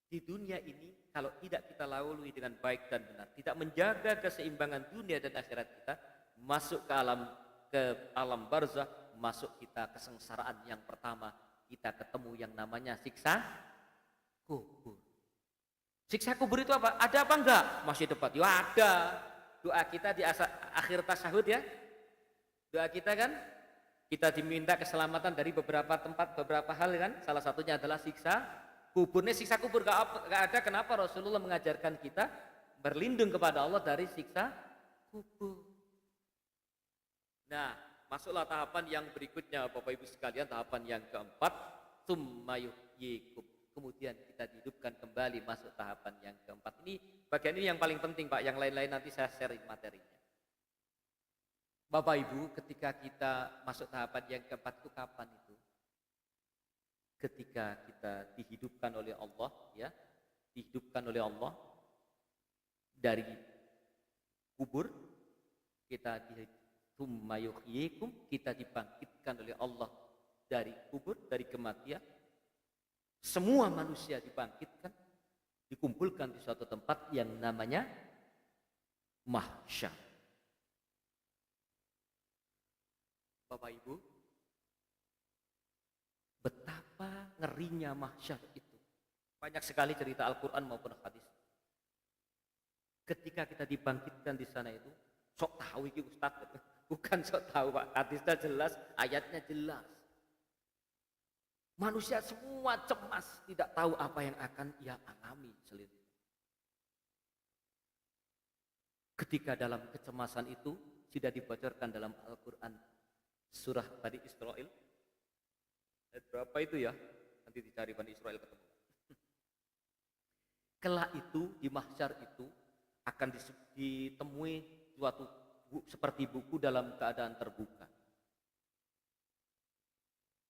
Speaker 2: di dunia ini kalau tidak kita lalui dengan baik dan benar, tidak menjaga keseimbangan dunia dan akhirat kita, masuk ke alam barzah, masuk kita kesengsaraan yang pertama, kita ketemu yang namanya siksa kubur. Siksa kubur itu apa? Ada apa enggak? Masih debat. Ya ada. Doa kita di akhir tasyahud ya. Doa kita kan kita diminta keselamatan dari beberapa tempat, beberapa hal kan. Salah satunya adalah siksa kubur. Nih siksa kubur enggak ada. Kenapa Rasulullah mengajarkan kita berlindung kepada Allah dari siksa kubur? Nah, masuklah tahapan yang berikutnya Bapak Ibu sekalian, tahapan yang keempat, tsumma yuhyikum. Kemudian kita dihidupkan kembali masuk tahapan yang keempat. Ini bagian ini yang paling penting Pak, yang lain-lain nanti saya share materinya. Bapak Ibu, ketika kita masuk tahapan yang keempat itu kapan itu? Ketika kita dihidupkan oleh Allah ya, dihidupkan oleh Allah dari kubur, kita tsumma yuhyikum, kita dibangkitkan oleh Allah dari kubur, dari kematian. Semua manusia dibangkitkan, dikumpulkan di suatu tempat yang namanya mahsyar. Bapak Ibu, betapa ngerinya mahsyar itu. Banyak sekali cerita Al-Quran maupun hadis. Ketika kita dibangkitkan di sana itu, sok tahu iki Ustaz, bukan sok tahu Pak, hadisnya jelas, ayatnya jelas. Manusia semua cemas, tidak tahu apa yang akan ia alami selanjutnya. Ketika dalam kecemasan itu sudah dibocorkan dalam Al-Quran surah Bani Israil. Ayat berapa itu ya? Nanti dicari Bani Israil ketemu. Kelak itu di mahsyar itu akan ditemui suatu seperti buku dalam keadaan terbuka.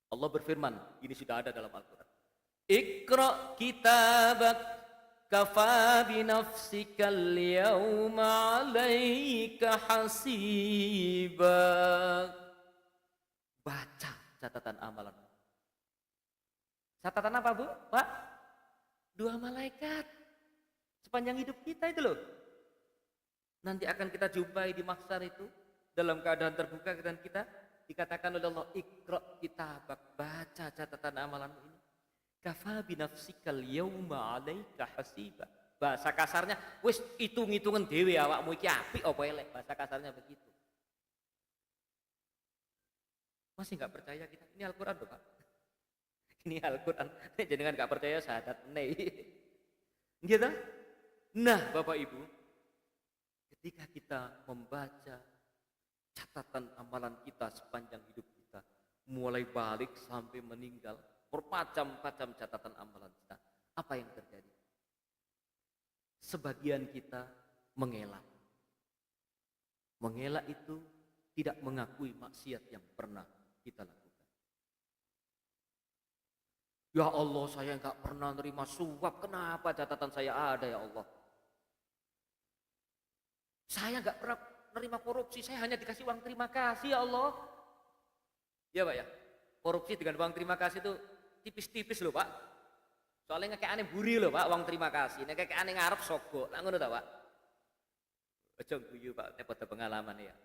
Speaker 2: Allah berfirman, ini sudah ada dalam Al-Quran. Iqra kitabak kafa binafsikal yawma alaika hasiba. Baca catatan amalan. Catatan apa Bu? Pak? 2 malaikat. Sepanjang hidup kita itu loh. Nanti akan kita jumpai di mahsyar itu dalam keadaan terbuka dan kita dikatakan oleh Allah, Iqra kitabak, baca catatan amalanmu ini. Kafa binafsikal yawma 'alaika hasiba. Bahasa kasarnya, wis hitung-hitungan dhewe awakmu iki apik apa elek, bahasa kasarnya begitu. Masih enggak percaya kita? Ini Al-Qur'an loh, Pak. Ini Al-Qur'an. Jenengan enggak percaya syahadat nei. Gitu? Nah, Bapak Ibu, ketika kita membaca catatan amalan kita sepanjang hidup kita, mulai balik sampai meninggal, bermacam-macam catatan amalan kita. Apa yang terjadi? Sebagian kita mengelak. Mengelak itu tidak mengakui maksiat yang pernah kita lakukan. Ya Allah, saya nggak pernah nerima suap. Kenapa catatan saya ada ya Allah? Saya nggak pernah nerima korupsi, saya hanya dikasih uang terima kasih ya Allah. Ya Pak ya, korupsi dengan uang terima kasih itu tipis-tipis loh Pak. Soalnya kayak aneh buri loh Pak, uang terima kasih. Kayak aneh ngarep sogok, lah ngono ta Pak. Ojo guyu Pak, pada pengalaman ya.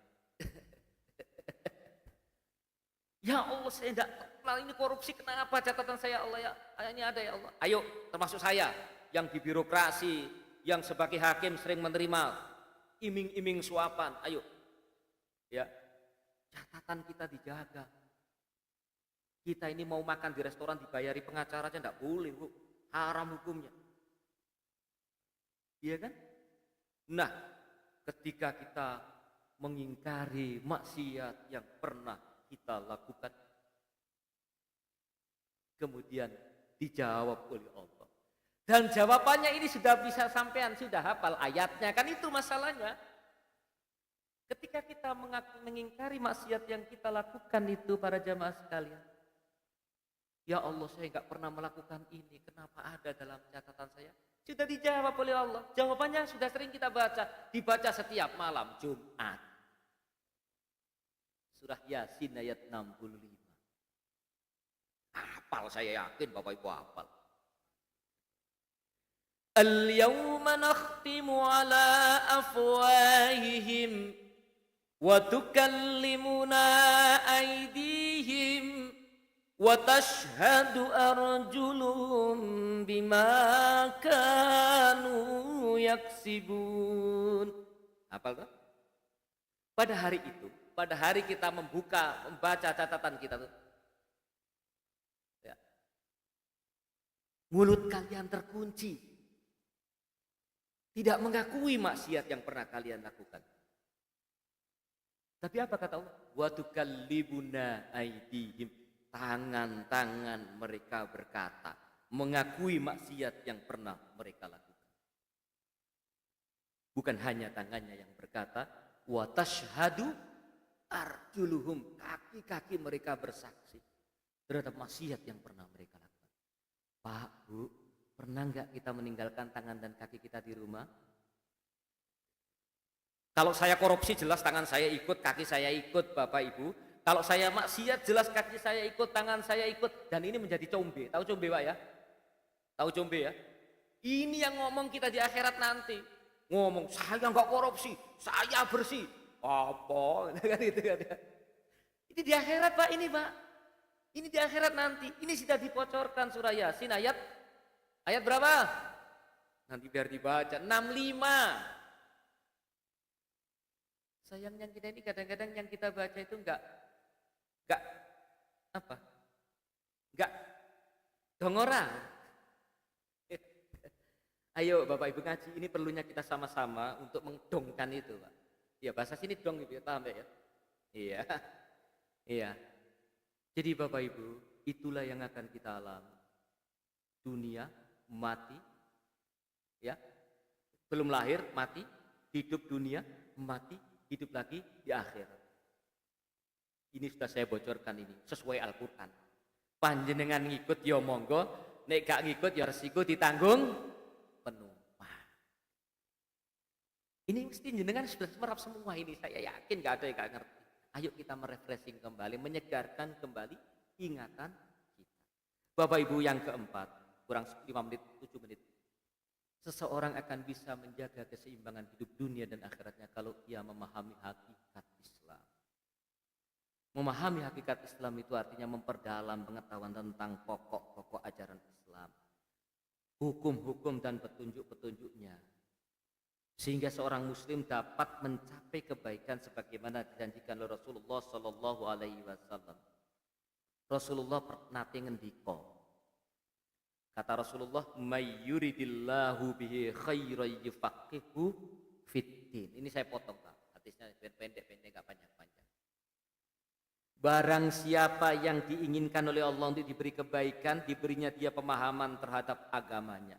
Speaker 2: Ya Allah, saya tidak kenal ini korupsi, kenapa catatan saya Allah ya? Ini ada ya Allah. Ayo, termasuk saya yang di birokrasi, yang sebagai hakim sering menerima iming-iming suapan. Ayo, ya, catatan kita dijaga. Kita ini mau makan di restoran dibayari pengacara aja tidak boleh, Bu. Haram hukumnya. Iya kan? Nah, ketika kita mengingkari maksiat yang pernah kita lakukan, kemudian dijawab oleh Allah, dan jawabannya ini sudah bisa sampean, sudah hafal ayatnya, kan itu masalahnya. Ketika kita mengingkari maksiat yang kita lakukan itu, para jamaah sekalian, ya Allah, saya nggak pernah melakukan ini, kenapa ada dalam catatan saya? Sudah dijawab oleh Allah. Jawabannya sudah sering kita baca, dibaca setiap malam Jumat. Surah Yasin ayat 65. Hafal, saya yakin Bapak Ibu hafal. Al-yawma nakhtimu ala afwahihim wa tukallimuna aydihim wa tashhadu arjuluhum bima kanu yaksibun. Hafal kan? Pada hari itu, pada hari kita membaca catatan kita tuh, ya, mulut kalian terkunci, tidak mengakui maksiat yang pernah kalian lakukan. Tapi apa kata Allah? Wa tukallibuna aydihim, tangan-tangan mereka berkata, mengakui maksiat yang pernah mereka lakukan. Bukan hanya tangannya yang berkata, wa tashhadu arjuluhum, kaki-kaki mereka bersaksi terhadap maksiat yang pernah mereka lakukan. Pak, Bu, pernah nggak kita meninggalkan tangan dan kaki kita di rumah? Kalau saya korupsi jelas tangan saya ikut, kaki saya ikut, Bapak Ibu. Kalau saya maksiat jelas kaki saya ikut, tangan saya ikut. Dan ini menjadi combe. Tahu combe Pak ya? Tahu combe ya? Ini yang ngomong kita di akhirat nanti. Ngomong, saya nggak korupsi, saya bersih. Apa? Ini di akhirat Pak, ini Pak. Ini di akhirat nanti. Ini sudah dibocorkan surah Yasin ayat berapa? Nanti biar dibaca. 65. Sayangnya kita ini kadang-kadang yang kita baca itu enggak dongorang. Ayo Bapak Ibu ngaji, ini perlunya kita sama-sama untuk mengdongkan itu Pak. Ya bahasa sini dong gitu ya, paham ya? Iya. Iya. Jadi Bapak Ibu, itulah yang akan kita alami. Dunia, mati, ya. Belum lahir, mati, hidup dunia, mati, hidup lagi di akhirat. Ini sudah saya bocorkan ini, sesuai Al-Quran. Panjenengan ngikut ya monggo, nek gak ngikut ya resiko ditanggung penumpang. Ini mesti jenengan sudah merap semua ini, saya yakin gak ada yang gak ngerti. Ayo kita merefreshing kembali, menyegarkan kembali ingatan kita. Bapak Ibu yang keempat, kurang 5 menit, 7 menit. Seseorang akan bisa menjaga keseimbangan hidup dunia dan akhiratnya kalau ia memahami hakikat Islam. Memahami hakikat Islam itu artinya memperdalam pengetahuan tentang pokok-pokok ajaran Islam, hukum-hukum dan petunjuk-petunjuknya, sehingga seorang muslim dapat mencapai kebaikan sebagaimana dijanjikan oleh Rasulullah Sallallahu Alaihi Wasallam. Rasulullah pernah ngendika, kata Rasulullah, "May yuridillahu bihi khairan yufaqihu fiddin." Ini saya potong Pak, hadisnya pendek-pendek enggak panjang-panjang. Barang siapa yang diinginkan oleh Allah untuk diberi kebaikan, diberinya dia pemahaman terhadap agamanya.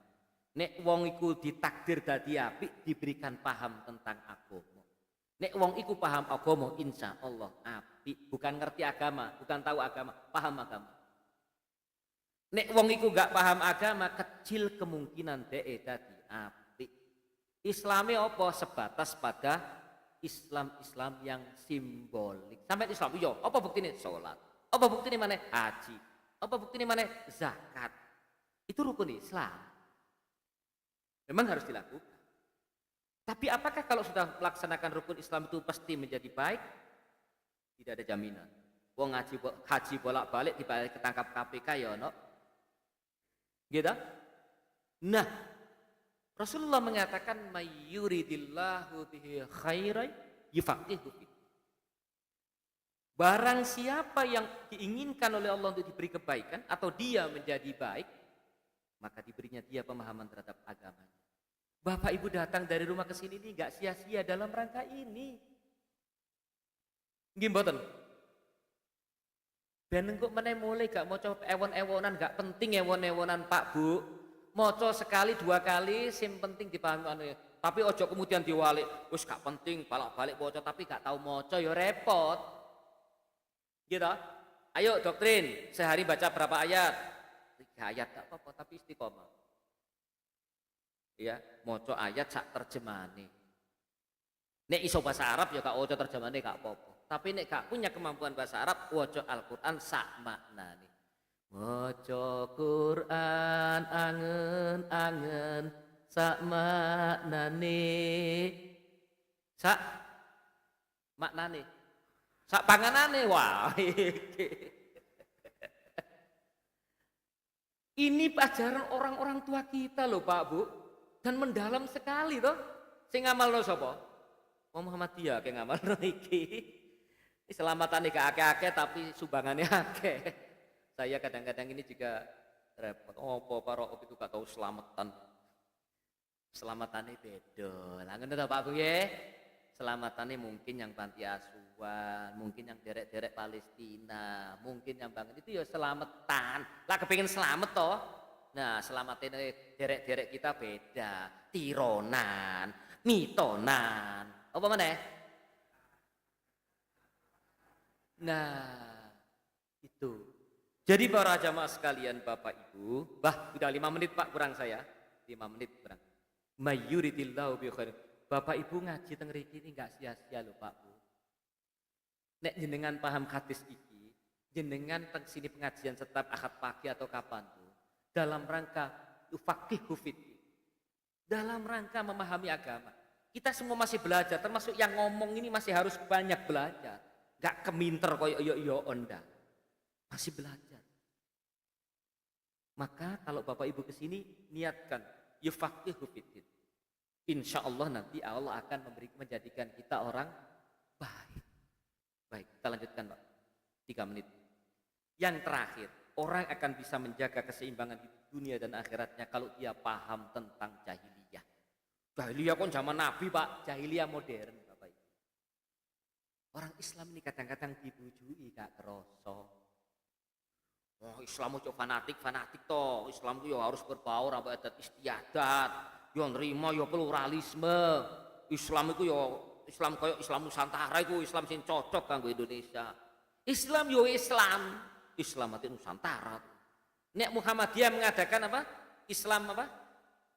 Speaker 2: Nek wong iku ditakdir dadi apik, diberikan paham tentang agama. Nek wong iku paham agama, insya Allah apik. Bukan ngerti agama, bukan tahu agama, paham agama. Nek wong iku gak paham agama, kecil kemungkinan dhek dadi apik. Islame apa? Sebatas pada Islam yang simbolik. Sampai Islam, iya, apa buktine? Salat. Apa buktine maneh? Haji. Apa buktine maneh? Zakat. Itu rukun Islam. Memang harus dilakukan. Tapi apakah kalau sudah melaksanakan rukun Islam itu pasti menjadi baik? Tidak ada jaminan. Wong haji bolak-balik dibalik ketangkap KPK ya ono. Gitu? Nah, Rasulullah mengatakan mayyuridillahu bihi khairan yufaqihu fid. Barang siapa yang diinginkan oleh Allah untuk diberi kebaikan atau dia menjadi baik, maka diberinya dia pemahaman terhadap agamanya. Bapak Ibu datang dari rumah ke sini ini enggak sia-sia dalam rangka ini. Nggih mboten? Ben engko meneh mulai gak maca ewon-ewonan, gak penting ewon-ewonan Pak Bu. Maca sekali dua kali sing penting dipahami anu. Tapi ojo kemudian diwalik, wis gak penting balak-balik maca tapi gak tahu maca ya repot. Gitu. Ayo doktrin, sehari baca berapa ayat? 3 ayat gak apa-apa tapi istiqomah. Ya, maca ayat sak terjemahane. Nek iso bahasa Arab ya gak waca terjemahane gak apa-apa. Tapi nek gak punya kemampuan bahasa Arab, waca Al-Qur'an sak maknane. Maca Qur'an angen-angen sak maknane. Sak maknane. Sak panganane wah. Ini ajaran orang-orang tua kita loh Pak Bu. Dan mendalam sekali toh. Sing ngamalno sapa? Wong Muhammadiyah ke ngamalno iki. Selamatan iki akeh-akeh tapi sumbangannya akeh. Saya kadang-kadang ini juga repot. Apa para itu gak tahu selamatan. Selamatane beda. Lah ngono to Pak Bu ya. Selamatane mungkin yang panti asuhan, mungkin yang derek-derek Palestina, mungkin yang banget itu ya selamatan. Lah kepengin selamat toh. Nah, selamatin derek-derek kita beda. Tironan, mitonan. Apa mana? Nah, itu. Jadi para jamaah sekalian Bapak Ibu, udah 5 menit Pak kurang saya. 5 menit kurang. Mayyuridillahu bi khairin. Bapak Ibu ngaji teng mriki ini enggak sia-sia lho Pak Bu. Nek jenengan paham hadis iki, jenengan teng sini pengajian setiap Ahad pagi atau kapan tuh. Dalam rangka yufaqihu fiddin. Dalam rangka memahami agama. Kita semua masih belajar, termasuk yang ngomong ini masih harus banyak belajar. Gak keminter koyo yo onda. Masih belajar. Maka kalau Bapak Ibu kesini niatkan yufaqihu fiddin. Insya Allah nanti Allah akan menjadikan kita orang baik. Baik, kita lanjutkan Pak. 3 menit. Yang terakhir. Orang akan bisa menjaga keseimbangan di dunia dan akhiratnya kalau dia paham tentang jahiliyah. Jahiliyah kan zaman Nabi Pak, jahiliyah modern Bapak Ibu. Orang Islam ini kadang-kadang dibujui gak kerasa. Oh Islam itu fanatik toh. Islam itu ya harus berbaur apa adat istiadat. Ya nerima ya pluralisme. Islam itu ya Islam kayak Islam Nusantara itu Islam sing cocok kanggo Indonesia. Islam yo Islam. Islam itu Nusantara. Nek Muhammadiyah mengadakan apa? Islam apa?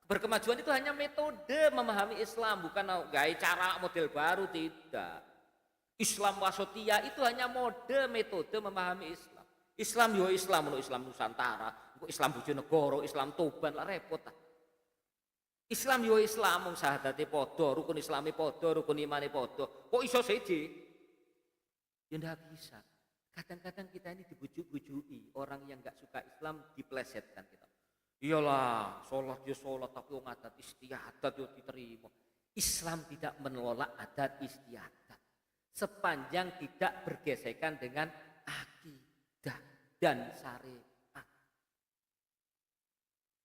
Speaker 2: Berkemajuan itu hanya metode memahami Islam, bukan gaya cara model baru, tidak. Islam wasatiyah itu hanya mode metode memahami Islam. Islam yo Islam, Islam Nusantara, Islam Bojonegoro, Islam Tuban lah repot. Islam yo Islam, wong syahadate padha, rukun Islami padha, rukun imane padha. Kok iso siji? Ya ndak bisa. Kadang-kadang kita ini dibujuk-bujui, orang yang nggak suka Islam diplesetkan kita. Iyalah, sholat ya sholat, tapi orang adat istiadat ya diterima. Islam tidak menolak adat istiadat, sepanjang tidak bergesekan dengan akidah dan syariat.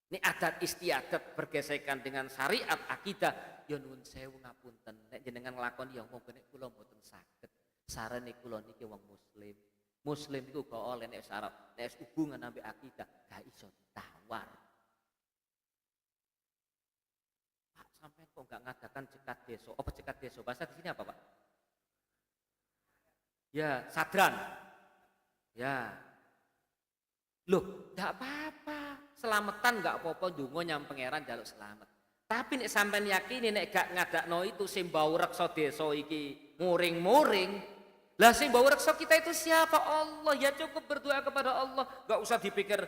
Speaker 2: Ini adat istiadat bergesekan dengan syariat akidah, ya nuwun sewu ngapunten, nek jenengan nglakoni ya monggo nek kula mboten saged. Sarene kula niki wong muslim. Muslim itu gak oleh nek syarat, nek hubungan ambek akidah gak iso ditawar. Pak sampai kok gak ngadakan cekat desa? Apa cekat desa? Bahasa di sini apa Pak? Ya sadran. Ya. Loh, gak apa-apa. Selamatan gak apa-apa, ndonga nyam pangeran njaluk selamat. Tapi nek sampean yakini nek gak ngadakno itu sing bau reksa desa iki muring-muring. Lah sing bawa reksa kita itu siapa? Allah. Ya cukup berdoa kepada Allah. Gak usah dipikir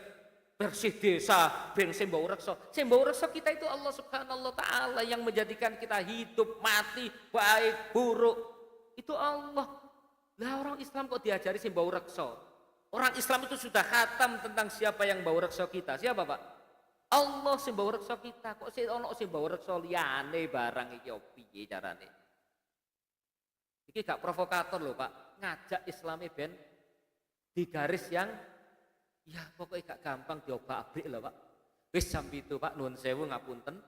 Speaker 2: bersih desa, ben sembau reksa. Sembau reksa kita itu Allah Subhanahu wa taala yang menjadikan kita hidup, mati, baik, buruk. Itu Allah. Lah orang Islam kok diajari sembau reksa? Orang Islam itu sudah khatam tentang siapa yang bau reksa kita. Siapa, Pak? Allah sembau reksa kita. Kok ono sembau reksa liyane barang iki piye carane? Iki gak provokator loh, Pak. Ngajak Islami ben di garis yang ya pokoknya gak gampang diobak-abrik loh, Pak. Wis sampai itu, Pak, nuwun sewu ngapunten.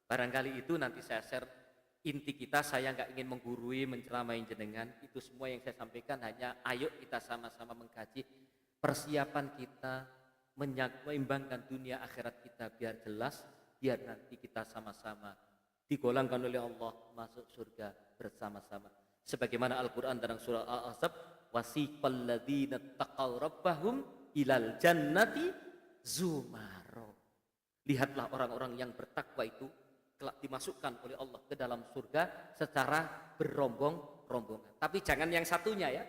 Speaker 2: Barangkali itu nanti saya share inti kita. Saya nggak ingin menggurui, menceramai jenengan. Itu semua yang saya sampaikan hanya ayo kita sama-sama mengkaji persiapan kita menyeimbangkan dunia akhirat kita biar jelas, biar nanti kita sama-sama digolongkan oleh Allah masuk surga bersama-sama. Sebagaimana Al-Quran dalam surah Al-Ahzab, wasiqal ladzina taqaw rabbahum ilal jannati zumaro. Lihatlah orang-orang yang bertakwa itu telah dimasukkan oleh Allah ke dalam surga secara berombong-rombongan. Tapi jangan yang satunya ya.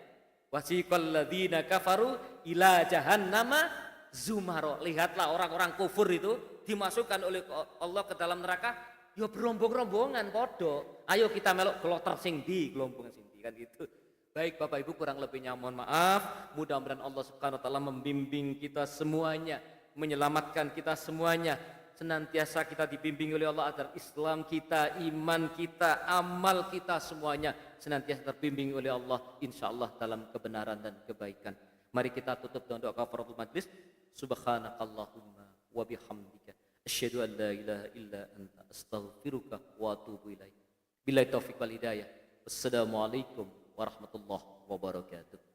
Speaker 2: Wasiqal ladzina kafaru ila jahannama zumaro. Lihatlah orang-orang kufur itu dimasukkan oleh Allah ke dalam neraka ya berombong-rombongan podo. Ayo kita melok kloter sing di, gelombang sing di kan gitu. Baik Bapak Ibu, kurang lebihnya mohon maaf. Mudah-mudahan Allah Subhanahu wa taala membimbing kita semuanya, menyelamatkan kita semuanya. Senantiasa kita dibimbing oleh Allah agar Islam kita, iman kita, amal kita semuanya senantiasa terbimbing oleh Allah insyaallah dalam kebenaran dan kebaikan. Mari kita tutup dengan doa kafaratul majlis. Subhanakallahumma wa bihamdika asyhadu an la ilaha illa anta astaghfiruka wa atubu ilaik. Billahi taufiq wal hidayah. Wassalamualaikum warahmatullahi wabarakatuh.